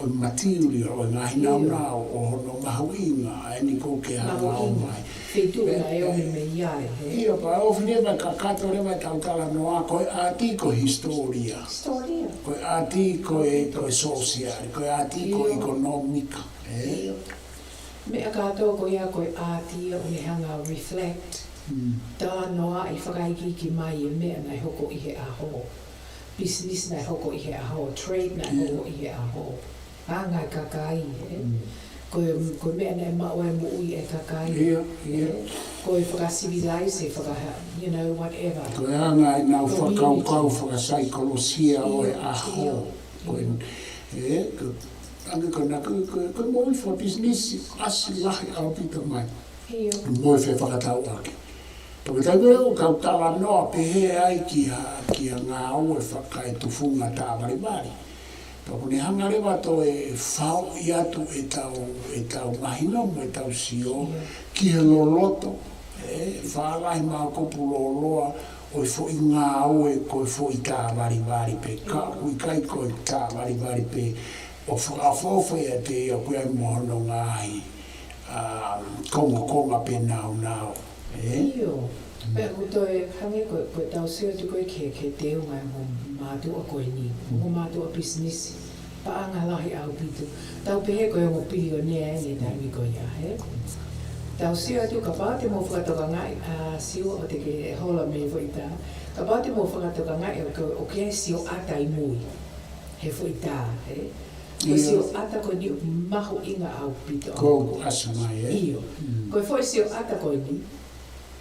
o matiri o ngahi nao o hono mahuinga ni ko ke hanga o mai. Feitu na e o me iai. Ia pa o whinewa ka kato rewa tautala noa koe ati ko historia. Historia. Koe ati koe sosial, koe ati ko ekonomika. Me a kato ko ia koe ati o me hanga reflect. Tā noa I whakaiki ki mai e mea nai hoko I he aho. Business nai hoko I he aho. Trade nai hoko I he aho. Anga kakai he. Koe mea nai maua e mui e kakai. Koe whakasivilise, you know, whatever. Koe anga I nau whakaukau whakasaikolosia o e aho. Anga koe moi for business asi lahi au pita mai. Moi fe whakatau ake. Porque taue o kautala noa pehe ai ki a Ngaue whakai tufunga tā maribari. Porque ne hanga rewa to e whao I atu e tau mahinomo, e tau sio, ki he loloto. Whaalahi maa kopu loloa, o I fo I Ngaue ko I fo I tā maribari pe. Ka ui kai ko I tā maribari pe. O whakafofo e te o kuia mohono ngahi. Konga pe nao. Iyo. Pea kuto e hange koe tau seo tu koe ke teo ngai mo mātua koe ni. Mo mātua business. Pa anga lahi au pitu. Tau pehe koe mo pilionea e taimi koe ia, he? Tau seo tu ka pāte mo whakatoka ngai siwa o te ke hola me fo ita. Ka pāte mo whakatoka ngai o ke sio ata I mui. He fo ita, he? Koe sio ata koe ni mahu inga au pitu. Ko asamai, Iyo. Koe foi sio ata koe ni.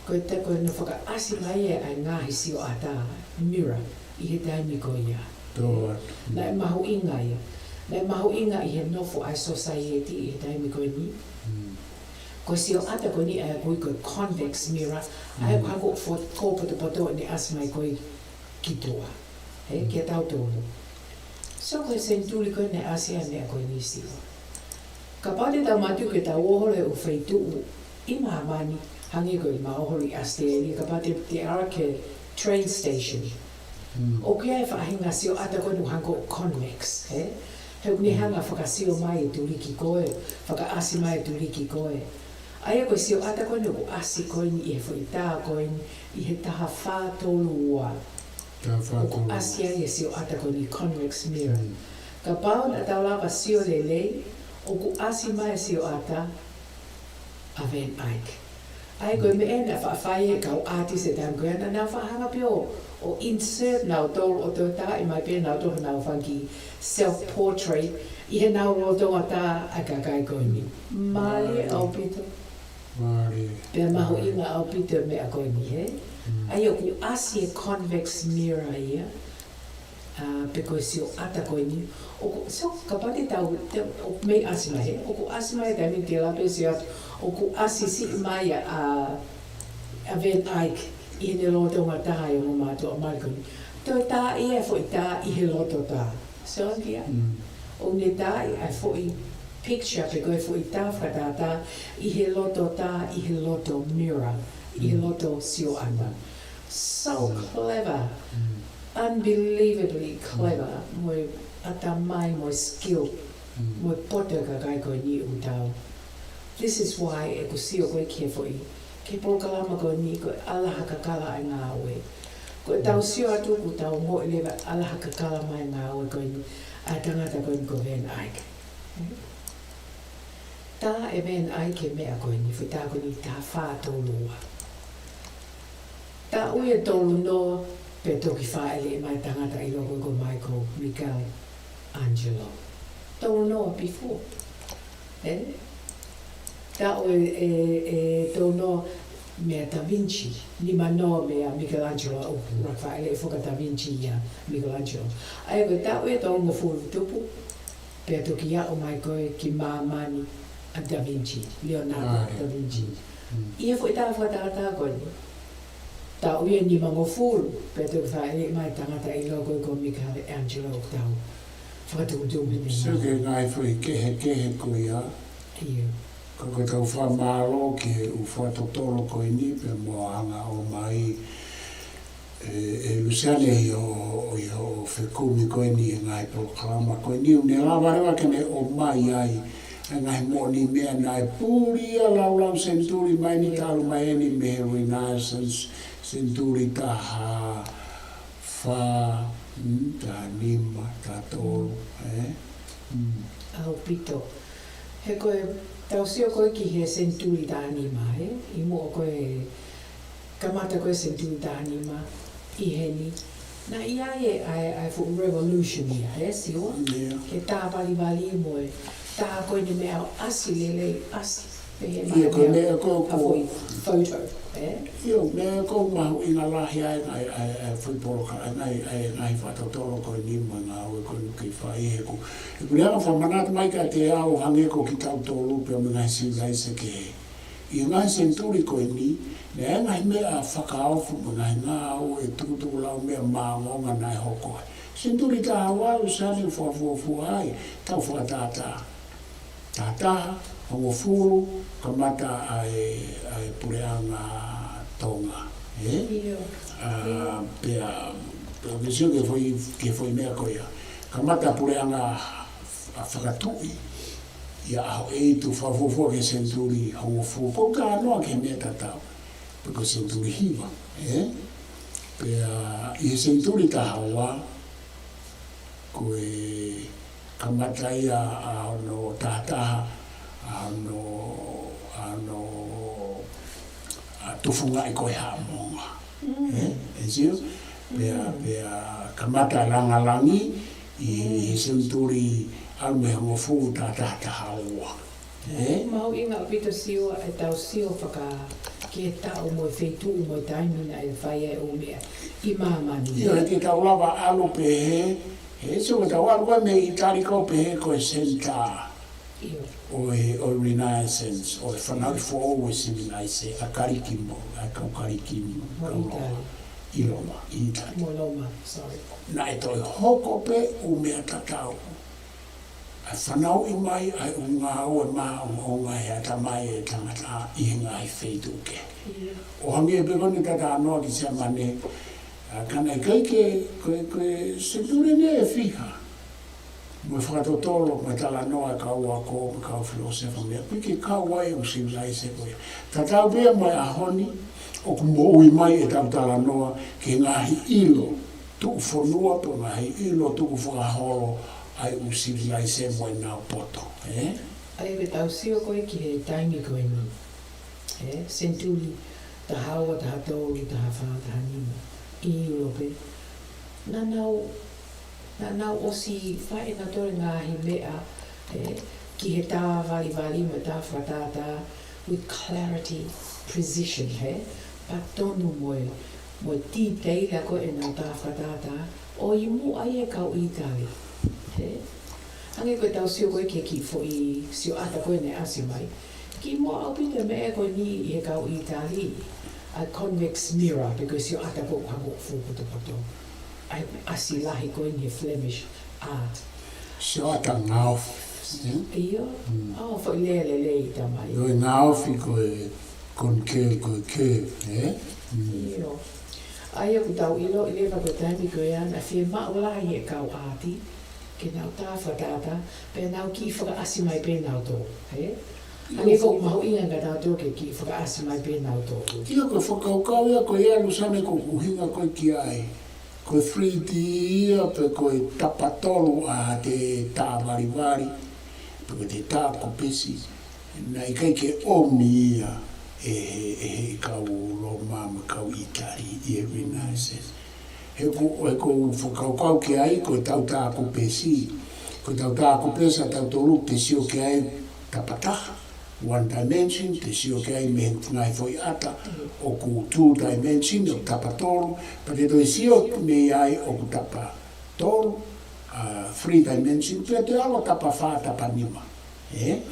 Koe te koe no whaka asi mai e ai ngahi sio ata mirror I he taimi koe ia. Toa. Na e mahu inga ia. Na e mahu inga I he nofo ai society I he taimi koe ni. Koe sio ata koe ni ai koe koe convex mirror. Ai koe hako kōpata patoa ni asi mai koe kitoa. He, kia tau tōnu. So koe sentuli koe ne asi a mea koe ni siwa. Ka pāte tau matu ke tau ohore o whaitu I mahamani. Hangi koe maohori Asteria, ka pāte te arake train station. O kia e whaahinga sio ata koe nu hanko convex, he? Heu ni hanga whakasio mai e turiki koe, whakaasi mai e turiki koe. Aia koe sio ata koe nu asi koe ni I he whaita koe ni I he taha whātolua. O asi ai e sio ata koe ni convex mirror. Ka pāo na tau lava sio lelei, o ku asi mai sio ata a Van Eycke. Ai koe me ena whaafai e kau artist e tam koe ana nau whaahanga pio o insert nau tolu o tō tā I mai pēr nau toha nau whanki self-portrait I he nau rotonga tā a kakai koe ni. Māli au pito. Māli. Pēr mahu inga au pito me a koe ni, he? Ai o ku asi e convex mirror ia. Pe koe sio ata koe ni. So ka pate tau o mei asi mai, he? O ku asi mai tai mi te lape si atu. O ku asi si mai a Van Eycke I ne lotonga taha I o mātua maikoni. Toi tā I e fo I tā I he loto tā. So kia? O ne tā I ai fo I picture pe koe fo I tā whakatā I he loto tā, I he loto mirror, I he loto sio ata. So clever. Unbelievably clever. Moi ata mai, moi skill. Moi poto ka kai koe ni utau. This is why e ko sio koe kia foi. Ke Polokalama koe ni koe Alaha Kakala ai Ngaue. Koe tau sio atu ku tau mo lewa Alaha Kakala mai Ngaue koe ni a tangata koe ni ko Van Eycke. Tā e Van Eycke mea koe ni fui tā koe ni tā whātolua. Tā ui e tolu noa pe toki whaele mai tangata I loko ko Michael Michelangelo. Tolu noa before. Tā o e tau noa mea Da Vinci, nima noa mea Michelangelo o Rafaele e whuka Da Vinci ia Michelangelo. Ai koe tā o e tau ongo furu tupu, pea toki ia o mai koe ki māmani a Da Vinci, Leonardo Da Vinci. Ia fo I tā whakatata koe ni. Tā o e nima ngo furu, pea toki whaele mai tangata I loko ko Michelangelo o tau. Whakatukutuku ni. Seke ngai fui kehekehe koe ia. Iyo. Koe tau whamalo ke u whatotolo koe ni pe mo anga o mai Luseane o whekumi koe ni ngai Polokalama koe ni ne rawarewa kene o mai ai ngai mo ni mea nai puri a laulau senturi mai ni talu mai eni me renaissance senturi taha fa ta nima ta tolu au pito he koe tau sio koe ki he senturi ta anima I mo koe kamata koe senturi ta anima I heni na ia ai fu revolution ia sio ke tā wali moe tā koe ni mea asi lele asi ia koe mea ko photo Io mea ko mahu ina lahi ai fui Polokalama ai whatotoro koe ni mo Ngaue koe nuki whai he ko e kuleanga whamanata mai ka te au hange ko ki tau tōlu pe o ngai singai se ke I ngai senturi koe ni ne ngai mea whakaofu mo ngai Ngaue tukutuku lau mea maongonga nai hoko senturi ta hawalu sani fuafuafu ai tau whakatata tata ongo furu kamata ai pureanga tonga pea visio ke foi mea koia kamata pureanga whakatui ia aho tu whafofo ke senturi ongo furu ko ka noa ke mea tatau peko senturi hiva pea I senturi ta hawa koe kamata ia no tataha ano Tufunga-nimamea'a hamonga sio pea kamata langalangi I senturi alme ngofu tata hawa mau inga pito sio e tau sio whaka ke tau mo feitu mo taimina e whaia o mea I mamani Ia te tau lava alu pehe so tau alu koe me I tariko pehe koe senta o renaissance o Fanau'ifo'ou e similise a karikimo a kau karikimo Iulope Italy Moloma sorry na e toi hoko pe o mea tatau a whanau I mai ai o Ngaue onga he atamai e tangata I ngai wheituke o hangi e pekoni tata anoa ki se mane kana kehekehe koe senturi ne e whiha mo whakatotolo mai tala noa kau ako kau filosefa mea piki kau wai o similise koe tatau pia mai a honi o kumo ui mai e tau tala noa ke ngahi ilo tuku fonua po ngahi ilo tuku whakaholo ai o similise mai nao poto ai ke tau sio koe ki he taimi koe ni senturi ta hawa ta hatolu ta hawha ta hanima Iulope na nau osi whae na tore ngahi mea ki he tā wali me tā whatata with clarity, precision pa tonu moe ti teila ko e nau tā whatata o I mu ai e kau Itali ange koe tau sio koe ke ki fo I sio ata koe ne asi mai ki mo au pita me e koe ni I e kau Itali a convex mirror because sio ata ko hango fukutopoto ai asi lahi koe ni Flemish art. Sio ata Ngaue. Iyo? Fo lele I tamai. Yo Ngaue koe koe ke, Iyo. Ai aku tau ilo I lewa koe taimi koe ana fie mao lahi e kau arti ke nau tā whatata pe nau ki whaka asi mai pe nau tō. Ange ko mahu inga nga nau tō ke ki whaka asi mai pe nau tō. Ia koe whakaukau ia koe ia Luseane ko kuhinga koe ki ai. Koe 3D ia pe koe tapatolu a te tā wariwari, pe koe te tā kopesi, na I kai ke omi ia e kau Roma me kau Itali I renaissance. He ko whakaukau ke ai koe tau tā kopesi, koe tau tā kopesa tau tolu te sio ke ai tapataha. One dimension, te sio ke ai me ngai foi ata, o ku 2 dimension, o tapa tolu, pa te toi sio me ai o ku tapa tolu, 3 dimension, pe te alo tapa wha tapa nima. E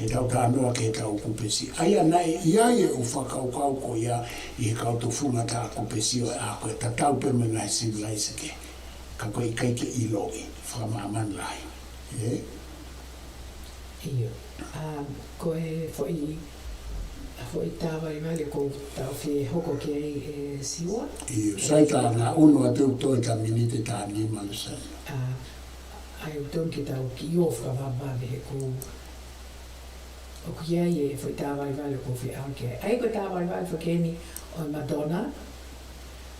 tau ka noa ke tau kupesi. Ai anai ia e o whakaukau ko ia I kau tufunga tā kupesi o a koe tatau pe me ngai similise ke. Ka koe I kai ke Iulope, whakamaman lai. Iyo. Koe foi Foi tāwai wale ko tau whi hoko ki ai siwa. Iyo, sai tā ngā unua tau toi ka minite tā ni malusa. Ai o tonki tau ki iofra wabave he ko o ki ai e foi tāwai wale ko whi ake. Ai ko tāwai wale whakeni o Madonna.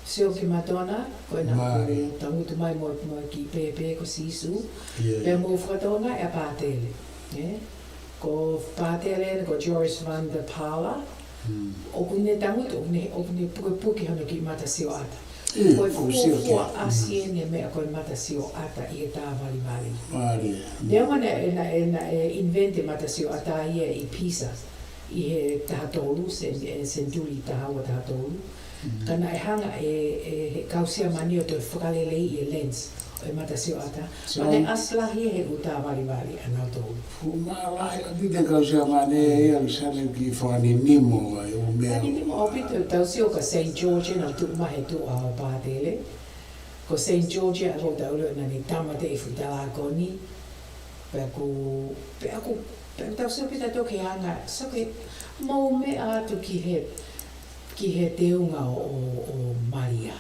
Seo ki Madonna, ko na ko tangutu mai mo ki pepe ko sisu. Pea mo whakatona e pātele. Ko pātele ko Joris van der Pala. O kune tangutu, o kune puki hana ki mata seo ata. Ko fua asiene mea ko mata seo ata i e tāwali wali. Nea mana e invente mata seo ata ia i Pisa. I he tahatolu, sen duri tahawa tahatolu. Kana e hanga e kausia mani o te whakalelei i e lens o e mata seo ata. Pane aslahi he u tāwali anau tolu. Malahi a pite kausia mani e ang sane ki whani nimo ai o mea. Whani nimo o pite tau seo ka St. George na tu mahe tu a pātele. Ko St. George a rota ulo na ni tamate i futala koni. Pe aku tau seo pita toke hanga. Soke mau mea atu ki he te unga o Maria.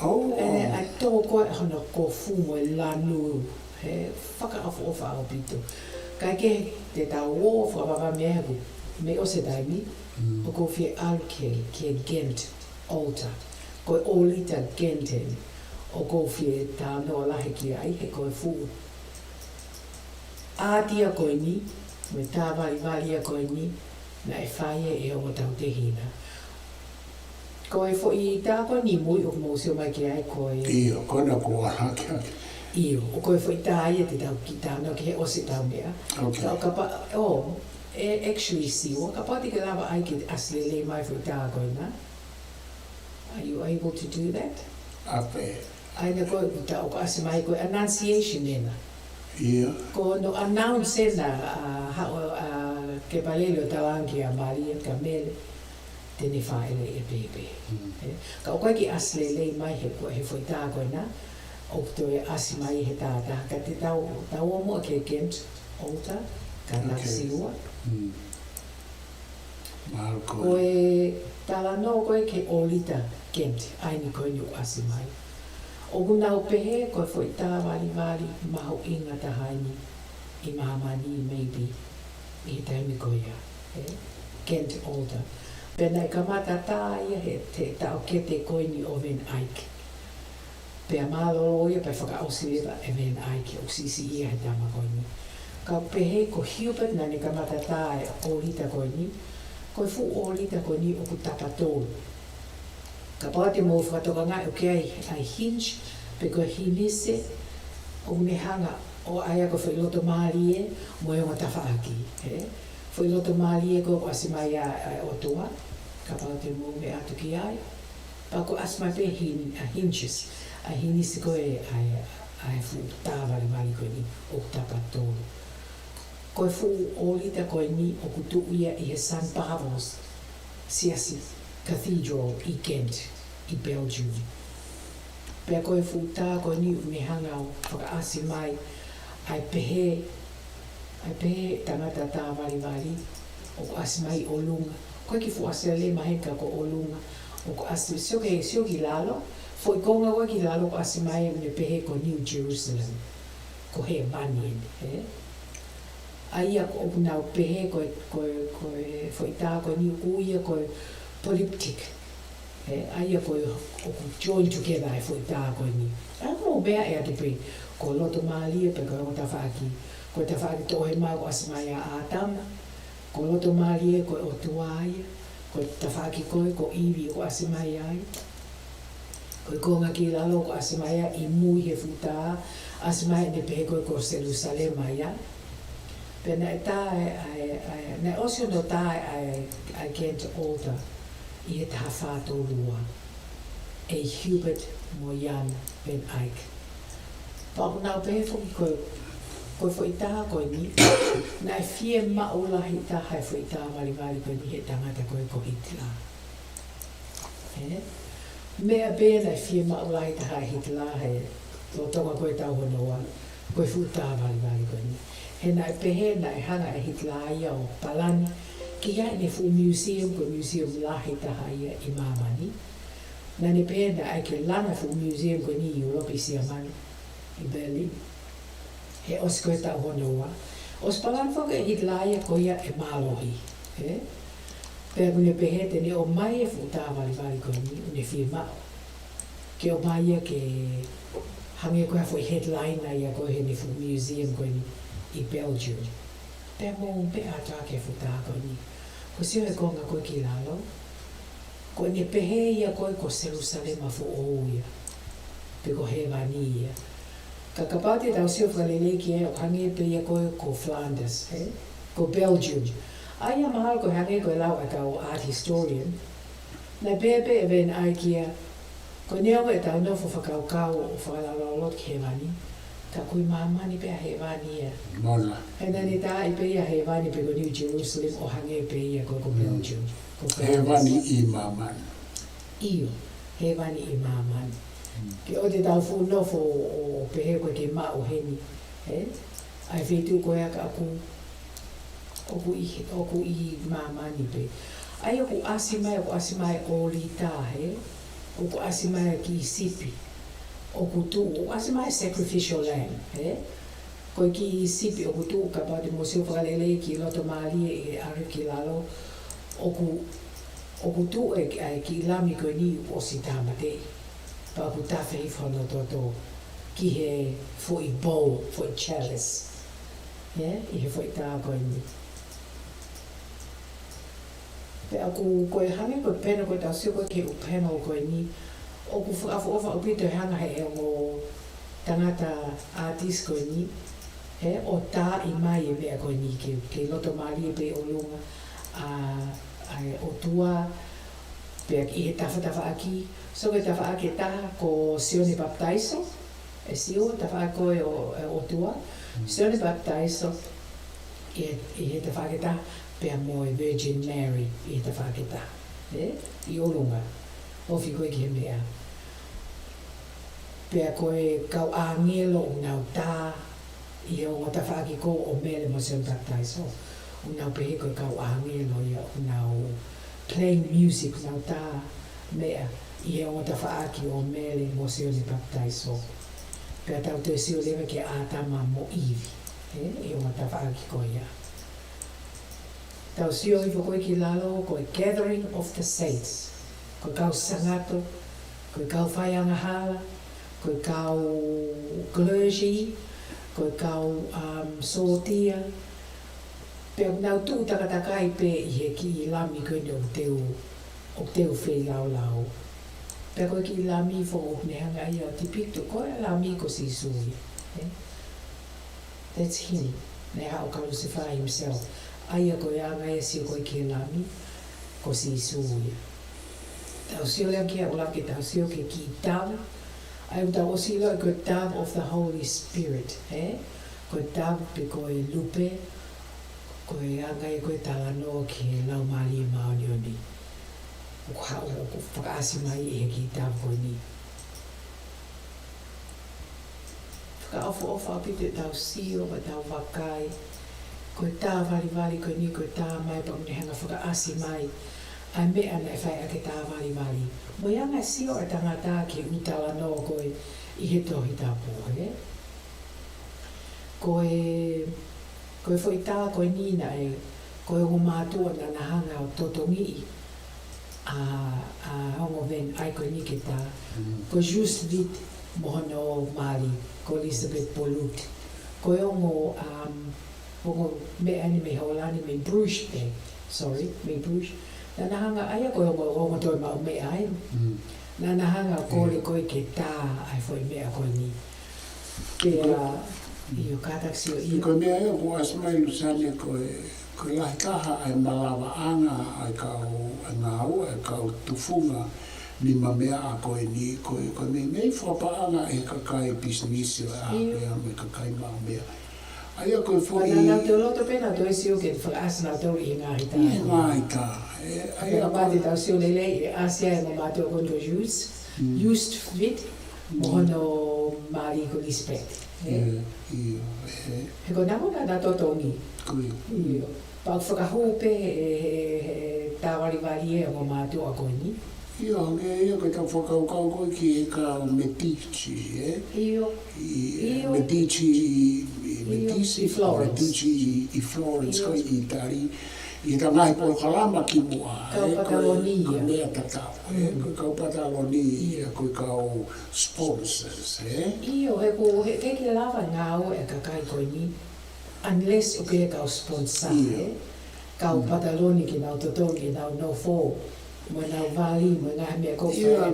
Ai tō koe hana ko fumo e lanu, he whakaafo ofa au pito. Kai ke te tau o whakawaka mea heku, me o se taimi, o ko whie alkei ki e Ghent altar. Koe olita Ghenten, o ko whie tānoa lahe ki ai, he koe fuu. Ātia koe ni, me tāwali koe ni, na e whaia e o tau te hina. Ko e fo i tāko ni mui o mōsio mai ki ai koe... Iyo, kona ko ahaki. Iyo, o koe fo i tāia te tau ki tāna ki he osi tau mea. Tau kapa, actually siwa, ka pati ka lawa ai ki aslele mai fo i tāko ina. Are you able to do that? Ape. Aina koe ku tau ka asi mai koe annunciation ina. Iyo. Ko no announce ina ke palelo talangi a Maria ka mele tene whaele e pepe. Ka o koe ki aslele mai he foi tāko ina, o to e asi mai he tāta, ka te tau o mua ke Ghent altar, ka Siua. Ko e tala no koe ke olita Ghent, aini koe ni o asi mai. O gunau pehe koe foi tāwali maho inga tahaini, i mahamani maybe, i he taimi koe ia, Ghent altar. Pena e kamata tāia he te tau ke te koe ni o Van Eycke. Pea mālolo ia pai whakaosilewa e Van Eycke o sisi ia he tama koe ni. Ka pehe ko Hubert na ne kamata tāia o hita koe ni, koe fu o hita koe ni o ku tapatolu. Ka pāte mō whatoka ngai o ke ai hinge, pe koe hinise o ne hanga o aia ko whailoto maari e mo e o tawhaaki. Whailoto maari e ko asi mai a otua, ka pāte mō me atu ki ai. Pako asi mai pe hinges, a hinise koe ai fu tāwari mali koe ni o tapatolu. Koe fu o lita koe ni o kutu ia i he San Pavos, Siasi Cathedral i Ghent, i Belgium. Pea koe fu tā koe ni u me hangau whakaasi mai ai pehe tangata tāwari o ko asi mai o lunga. Koe ki fu asi le maheka ko o lunga, o ko asi sio ki lalo, fo i konga koe ki lalo ko asi mai me pehe ko New Jerusalem, ko he manien. Aia ko nau pehe koe fo i tā koe ni uia koe politik. Aia koe o join together e fo i tā koe ni. Ano mea e ate pe, ko loto maalia pe koe o tawhaaki. Koe tawhaaki tohe maa ko asimaya ātama. Ko loto maalia koe o tuaia. Koe tawhaaki koe ko iwi ko asimaya ai. Koe konga ki lalo ko asimaya i mui he futaa. Asimaya ne pehe koe ko Jerusalem ai. Pena e tā ne osio no tā ai Ghent altar i he taha whātolua e Hubert mo Jan Van Eycke. Pāku nau pehe whuki koe fo i taha koe ni, na e fie maulahi taha e fo i taha wali koe ni he tangata koe ko Hitler. Mea bea na e fie maulahi taha e Hitler he tō tonga koe tau honoa, koe fu taha wali koe ni. He na e pehe na e hanga e Hitler ia o Palani, kia ne fu museum ko museum lahi taha ia I mamani. Na ne pēna ai ke lana fu museum ko ni Iulope siamani I Berlin. He os koe ta honoa. Os palan whaka e hit laia ko ia e malohi. Pēr ne pehete ne o mai e fu tāwari wari ko ni ne whimao. Ke o mai ia ke hange koe foi headline na ia koe he ne fu museum ko ni I Belgium. Pēr mo pe ata ke fu tā ko ni. Ko sio e konga koe ki lalo. Ko ne pehe ia koe ko Jerusalema fu o ia. Pe ko he vani ia. Ka kapate tau sio whalele ki e o hange pe ia koe ko Flanders, ko Belgium. Aia mahal ko hange koe lau a tau art historian. Na pepe e ven ai kia, ko neonga e tau nofo whakaukau o whakalalolot ki he vani. Ka kui mamani pe a he vani ia. Mona. E nani tā I pe ia he vani pe ko New Jerusalem o hange pe ia koe ko Belgium. He vani I mamani. Iyo, he vani I mamani. Ke o te tau fu nofo o pehe koe ke mao heni. Ai whetu koe aka oku I mamani pe. Ai oku asimai o li tā he. Oku asimai ki sipi. Oku tu, oku asimai sacrificial lamb. Koe ki sipi oku tu ka pate mo seo whakalele ki loto maali e are ki lalo. Oku tu e ki lami koe ni o si tāmatei. Pa ku tawhai whano toto ki he foi bowl, foi chalice. I he foi tā koe ni. Pe aku koe hange koe pena koe tau sio koe ke u panel koe ni. Oku whaafu ofa upito he hanga he o tangata artist koe ni. O tā I mai e mea koe ni ke loto maali e pe o lunga. O tua pe I he tawhatawaaki. So ke tawhaake taha ko Sione Baptaiso, e sio tawhaake koe o tua. Sione Baptaiso, I he tawhaake taha, pea mo e Virgin Mary I he tawhaake taha. I olunga, ofi koe ki he mea. Pea koe kau angelo unau tā, I he o tawhaake ko o mele mo Sione Baptaiso. Unau pehe koe kau angelo ia unau playing music unau tā mea. I he o tawhaaki o mele mo Sione Baptaiso. Pea tau te sio lewa ke ātama mo iwi. I o tawhaaki ko ia. Tau sio I koe ki lalo koe Gathering of the Saints. Koe kau sangato, koe kau whaianga hala, koe kau clergy, koe kau sotia. Pea nau tuu takatakai pe I he ki lami koe ni o teu whei lau lau. Pea koe ki lami fo o nehanga ia te picto koe lami ko si sui. That's him. Neha o Kalusify himself. Aia koe anga ia sio koe ki lami ko si sui. Tau sio lea kia o laki tau sio ke ki tau. Ai o tau o silo koe tau of the Holy Spirit. Koe tau pe koe lupe. Koe anga ia koe talano ki lau mali maoni oni. O hao o whakaasi mai e ki tāw koe ni. Whakaofu ofa apite tau sio ma tau wakai. Koe tā wari koe ni koe tā mai pa mne hanga whakaasi mai. Ai mea na e whai ake tā wari. Mo ianga sio e tangata ki utala no koe I he tohi tāpō. Koe whai tā koe nina e koe o mātua na nahanga o totongi a ongo Van Eycke ni ke tā. Ko just vit mohono Mali, ko Elizabeth Polut. Ko ongo me ani me Holani me Bruges pe. Sorry, me Bruges. Na nahanga aya ko ongo toi ma me ai. Na nahanga ko le koe ke tā ai foi me a ko ni. Pea I o kataksio I. Ko mea e ko asmai Luseane ko lahi kaha ai malawa anga ai kau Ngaue ai kau Tufunga-nimamea'a koe ni koe mei whapaanga e kakai business a mea me kakai mea. Aia koe fwoi... Nā te loto pena toi sio ke whakaasana tau I ngāhi tā. I ngāhi tā. Aia māte tau sio lele I asia e mo māte o kondo just fit mohono Mali ko respect. He ko namo na totongi. Iyo. Pau whakahope he tāwariwari e o mātua koe ni. Iyo, iyo ka tau whakaukau koe ki e ka Medici, Iyo. Medici I Florence. Medici I Florence koe I Itali. I ta ngahi Polokalama ki mua. Kau Patalonia. Koe mea tatau. Koe kau Patalonia, koe kau sponsors. Iyo, he keke lava Ngaue e kakai koe ni. Unless o ke kau sponsor, kau Pataloni ki nau totongi nau no fo. Mo nau vali, mo ngā mea kōwha. Ia,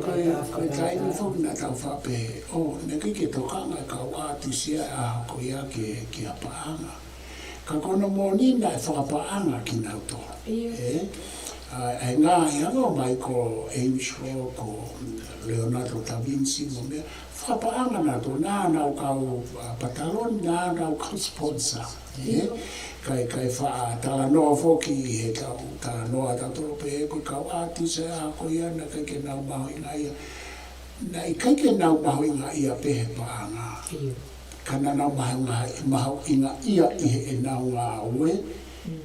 koe kai ni whoki nā tau whape. O, ne kike tokanga kau ātisia a hoko ia ki a paanga. Ka kono mō nina e whakapaanga ki nau tōra. E ngā hianga mai ko Eimshro, ko Leonardo da Vinci, mo mea. Whakapaanga nā tō, nā nau kau Pataloni, nā nau kau sponsor. Kai wha talanoa whoki he kau talanoa tatorope he koe kau ātisa a koe ia na kai ke nau maho inga ia. Na I kai ke nau maho inga ia pehe paanga. Kana nau maho inga ia ihe e nau ngā ue.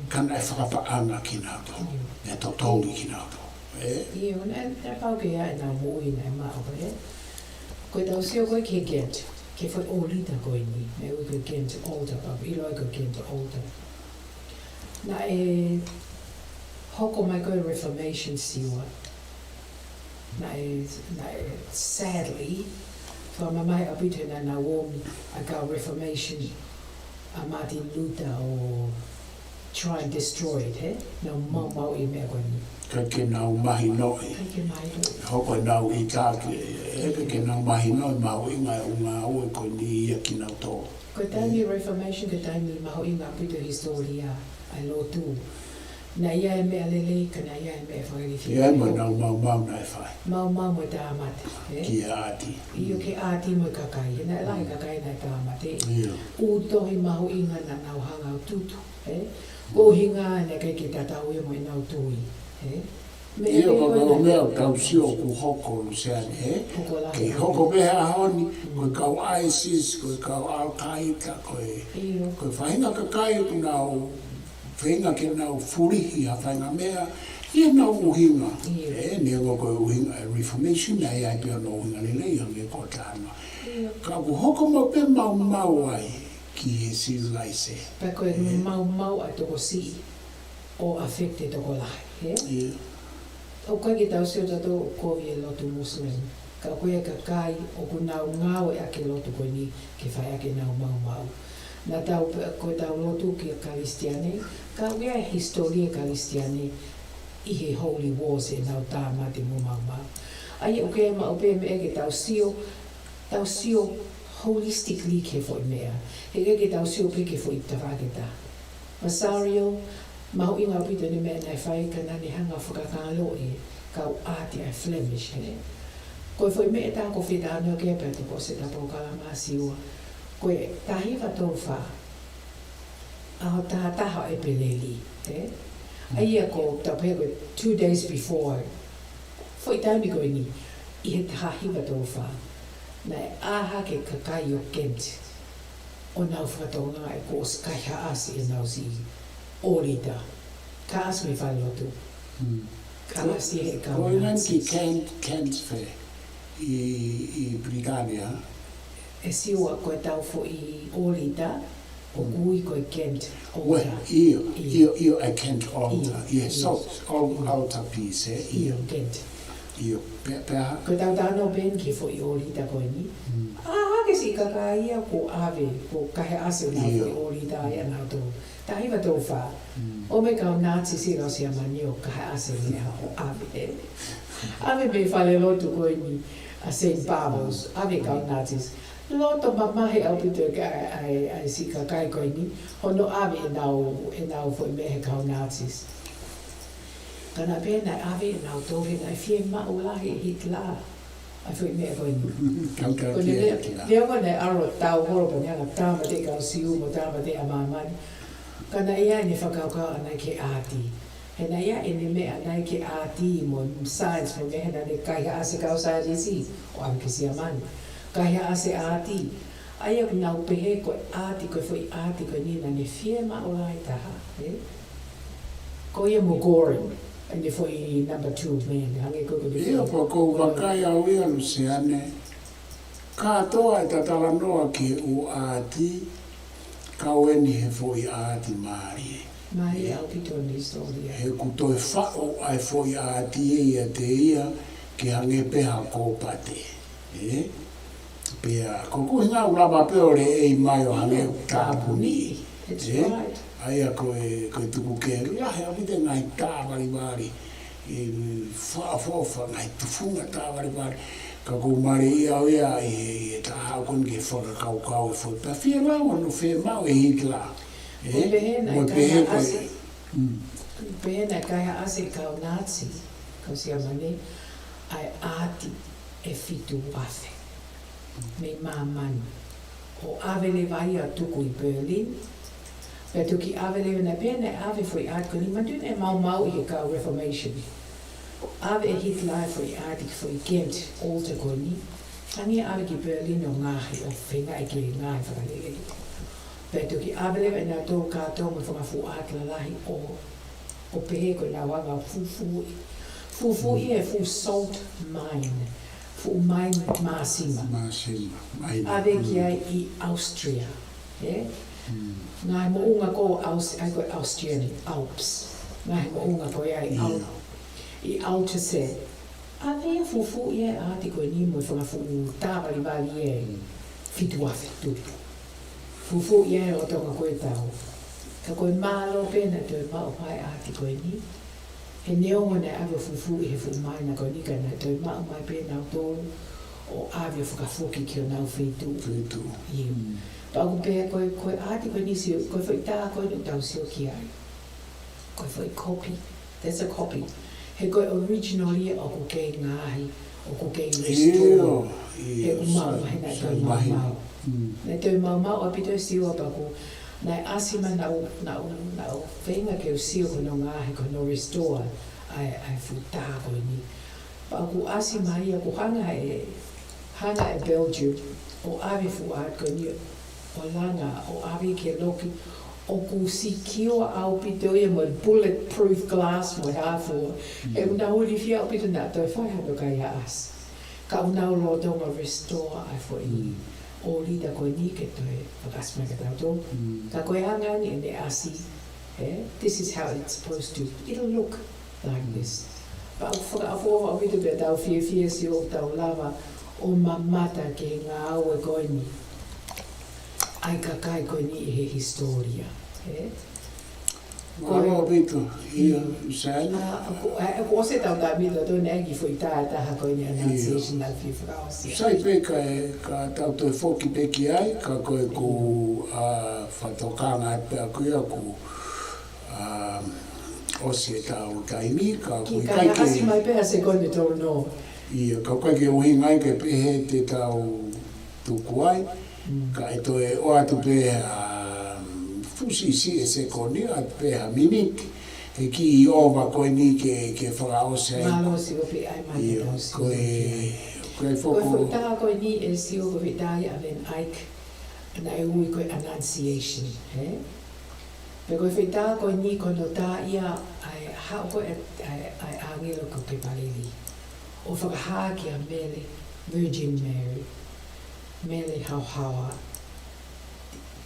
Kana e whakapaanga ki nau tō. E totongi ki nau tō. Iyo, na pau ke ia e nau mui na e mao koe. Koe tau sio koe ke gent. Ke whai ōrita koe ni. Me ui koe gent older, pau ilo e koe gent older. Na e hoko mai koe Reformation siwa. Na e sadly, whamamai apite na Naomi a kau Reformation a Martin Luther o try and destroy it, he? Nau mau I mea koe ni. Kai ke nau mahi noi. Kai ke mai noi. Hoko nau I tāke. Kai ke nau mahi noi maho inga o ngā ue koe ni ia ki nau tō. Ko taimi Reformation, ko taimi maho inga apite historia. Ai lotu. Na ia e mea lele, ka na ia e mea whakariwhi. Ia e mo nau mau na e whai. Mau mo tāmate. Ki e āti. Iyo ke āti mo kakai. Hena e lahi kakai na tāmate. Ia. Utohi maho inga na nau hanga o tutu. Ko hinga na kei ke tatau e mo I nau tui. Ia ko mea kau sio ku hoko Luseane. Ke hoko mea ahoni. Koe kau ISIS, koe kau Al-Qaeda, koe whahinga kakai ku nau whainga ke nau furihi a whainga mea, ia nau uhinga. Nea ngō koe uhinga Reformation, na ia pia no uhinga lelei hange ko tāna. Ka ku hoko mo pe mau ai ki he civilise. Pa koe mau a toko si o affecte toko lahi. O koe ki tau sio tato kovi e lotu Muslim. Ka koe kakai o ku nau Ngaue ake lotu koe ni ke whai ake nau mau. Na tau koe tau lotu ki a Kalistiane, ka wea historia Kalistiane I he Holy Wars e nau tāmate mo mau. Ai o ke ma o pe me ke tau sio holistically ke foi mea. He ke tau sio pe ke foi tawaketa. Vasario, maho inga pita ni mea nai whai ka nani hanga whakakalo e kau āti ai Flemish he. Koe foi mea tā ko whita anō ke pēta ko se ta Polokalama siua. Koe tahiwa tō wha, aho taha e peleli, Aia ko tau pēr koe 2 days before, fwoi taimi koe ni, I he tahiwa tō wha, na aha ke kakai o Kent, o nau whakatonga e ko skaiha asi e nau si orita, ka as me whai lotu, ka as he kau Nazi. Koe Kent whe, I Britannia, e siua koe tau fo I orita, o kui koe Kent well, io I Kent altar, yes, so altar piece, Io Kent. Io, pēha. Koe tau tāno ben ki fo I orita koe ni. Ke si kakaia ko ave, ko kahe ase nā fo I orita ia nā tō. Tahiwa tō wha, o me kau Nazi sira o si amani o kahe ase nea o ave. Ave me whale lotu koe ni a St. Barnabas, ave kau Nazis. Loto mamahe au pito ai si kakai koe ni, hono ave e nau fo I mehe kau Nazis. Kana pēnei ave e nau tōhe nai fie mau lahi Hitler. Ai fo I mehe koe ni. Leo kone aro tau horo pa nianga tāma te kau siu mo tāma te amamani. Kana ia ne whakaukau anai ke āti. He na ia e ne mea anai ke āti mo science mo mehe na ne kaiha ase kau science o am ke si amani. Kaiha ase āti, Aia ku nau pehe koe āti koe fwoi āti koe nina ne whia ma o lai taha. Ko ia mo goring, ane fwoi number 2 man, hange koe koe Ia pa kou wakai au ia Luseane. Katoa e Tatalanoa ki o āti, kaueni he fwoi āti maari. Mai au pito ni historia. He kutoe whao ai fwoi āti e ia te ia ki hange peha kōpate. Pea, koko hinga urama peore e mai o hange tāpuni. That's right. Aia koe tuku ke, lahe awite ngai tāwari-wari. Wha ngai tufunga tāwari-wari. Ka kou mare ia o ia e tahau kon ke whakakau-kau e fwoi. Pa whia lau no whe mau e hitla. Mo pehena ase. Pehena kaya ase kau Nazi. Kau sia mane. Ai āti e fitu wafe. Me mamani. O avele vai a tuku i Berlin. Pea tuki avele na pēne ave foi āti koni. Matun e mau i kau Reformation. Ave e Hitler foi āti ki foi Ghent, Alta koni. Tangi ave ki Berlin o ngahi o whenga e ki ngahi whakalele. Pea tuki avele na tō kātou me whangafu āti la lahi o pehe ko na wanga fufu. Fufu i e fu salt mine. Fu mine Masima. Ave ki ai i Austria. Ngai mo unga ko Austrian Alps. Ngai mo unga ko i Alta se. Ave e fufu i e āti koe ni mo whangafu tāwari e fitu afe tupu. Fufu i e o tonga koe tau. Ka koe malo pēna tō mao pai āti koe ni. He neonga na ave fufu i he fu mai na koe nika na tō mao mai pēna o tōru o ave whakafuki ki o nau whitu. Pa aku pēha koe āti koe nisi, koe whai tā koe no tau sio ki ai. Koe whai copy, that's a copy. He koe original ia o ko kei ngahi, o ko kei restore. He ku mau he na tau mau. Na tau mau a pito siwa pa ku, nai asima nau whenga ke o sio ko no ngahi ko no restore ai fu tā koe ni. Pa aku asima ia ku hanga e Belgium, o ave fu āt koe ni o langa, o ave ke loki, o ku si kio au pito ia mo bulletproof glass mo hāfua. E una huri fia au pito nā toi whai hano kai a as. Ka una o lo tonga restore ai fo i. O rida koe ni ke toi whakasma ka tau tō. Ka koe hangani e ne asi. This is how it's supposed to. It'll look like this. Pa au whakaafua au pito pia tau fia si o tau lava o mamata ke Ngaue koe ni. Ai kakai koe ni he historia. Malo pito, ia Luseane. Ako ose tau tā mito tō negi fwoi tā taha koe ni annunciation nal fi whakaosia. Sai peka e ka tau toi foki peki ai, ka koe ku whatokanga e pea kuia ku ose tau taimi, ka koe Ki kaya asi mai pēha se kone tō no. Ia, ka koe ke uhinga ai ke pehe te tau tuku ai, ka e toe o atu peha fusi si e se koni at peha miniki, e ki i ova koe ni ke whakaose ai. Malo si o pe ai mai tau si. Koe foko... Koe fwoi tā koe ni e si o koe tai a Van Eycke, na e ui koe annunciation. Pe koe fwoi tā koe ni kono tā ia ai hao koe ai angelo ko ke paleli. O whakahaki a mele, Virgin Mary, mele hauhawa,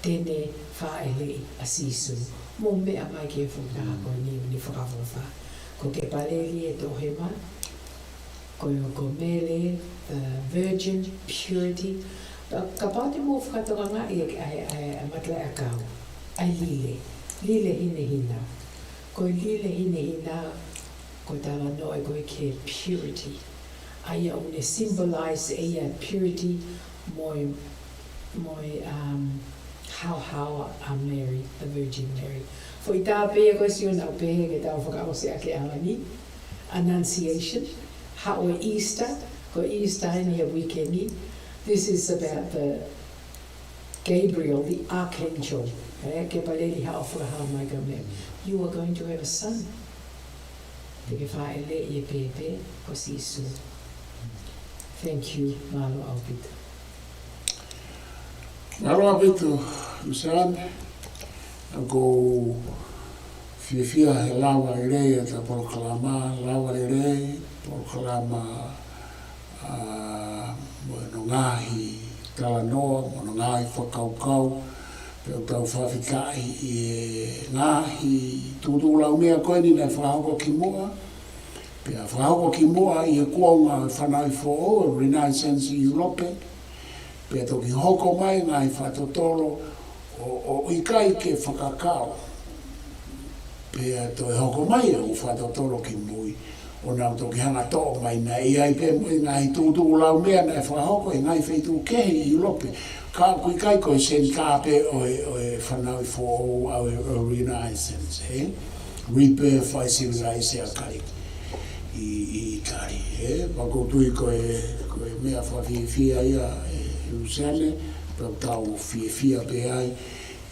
tene whaelei a sisu. Mo mea mai ke whukaha koe ni whakawhawha. Ko ke paleli e tohema, ko mele, virgin, purity. Ka pāti mō whakatokanga ai matlai a kau. Ai lile hina. Ko lile hina, ko tawa noe koe ke purity. Aia une symbolize eia purity moi how Mary, the Virgin Mary. Foi tā pēa koe si o nau pēhe ke tau whakaosea'aki awani. Annunciation. How Easter. Ko Easter ni a weekendi. This is about the Gabriel, the archangel. Ke paleli hao whakaha mai ka mea. You are going to have a son. Te ke whaele i e pepe ko si isu. Thank you, Malo Albita. Malo apito, Luseane, ako fia he lawa I rei at Polokalama, lawa I rei, Polokalama, mono ngahi talanoa, mono ngahi whakaukau, peo tau whawhikai I ngahi tūtūlau mea koe ni nei whahoko ki mua, pea whahoko ki mua I e Kuonga Fanau'ifo'ou, Renaissance Iulope, pea toki hoko mai ngai whatotoro o ikai ke whakakao. Pea to e hoko mai o whatotoro ki mui. O nau toki hanga to'o mai na I ai pe mui ngai tūtū lau mea na e whahoko e ngai whaitu kehe Iulope. Ka kui kai koe sen kāpe o e Fanau'ifo'ou au e Renaissance, Rebirth ai feuesia'aki I kari, Wako tui koe mea whawhiwhia ia Luseane, pau tau fia pe ai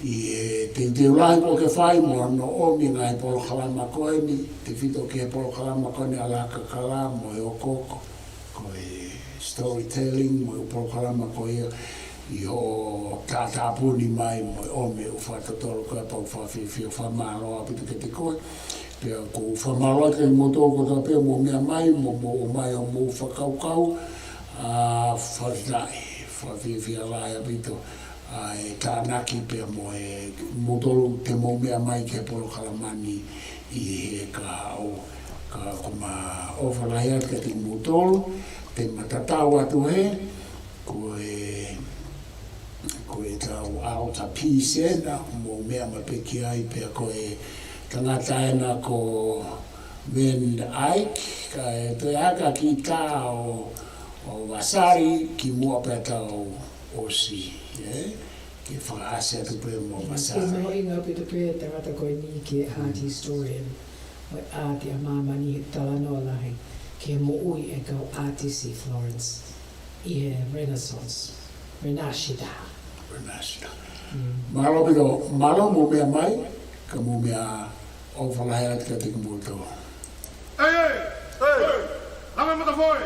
I te ulahi po ke whai mo no omi ngai Polokalama koe ni, te whito ke Polokalama koe ni Alaha Kakala mo e okoko, koe storytelling mo e Polokalama koe I o tātāpuni mai mo e omi o whatotoro koe pau whawhiwhio whamaloa pitu ke te koe, pia ko whamaloa ke mo tōko ta pia mo mea mai, mo mai o mo whakaukau, whaitai. Whawhiwhia lai apito e tānaki pia mo e motoro te mo mea mai ke Polokalamani I he ka o ka kuma owhalahi atu te motoro te matatau atu he koe tau aota pīsena mo mea mapeki ai pia koe tangata ena ko Jan Van Eycke ka e toi haka ki tā o Vasari ki mua peta o si, ke whakaase atu pe mo Vasari. Mo inga pita pe tangata koe ni ke art historian, o art I mamani talanoa lahi, ke mo ui e kau artist I Florence, I Renaissance, Renascita. Malo pito, malo mo mea mai, ka mo mea o whalahe atu ka te kumuto. Hey! Lama mata foi!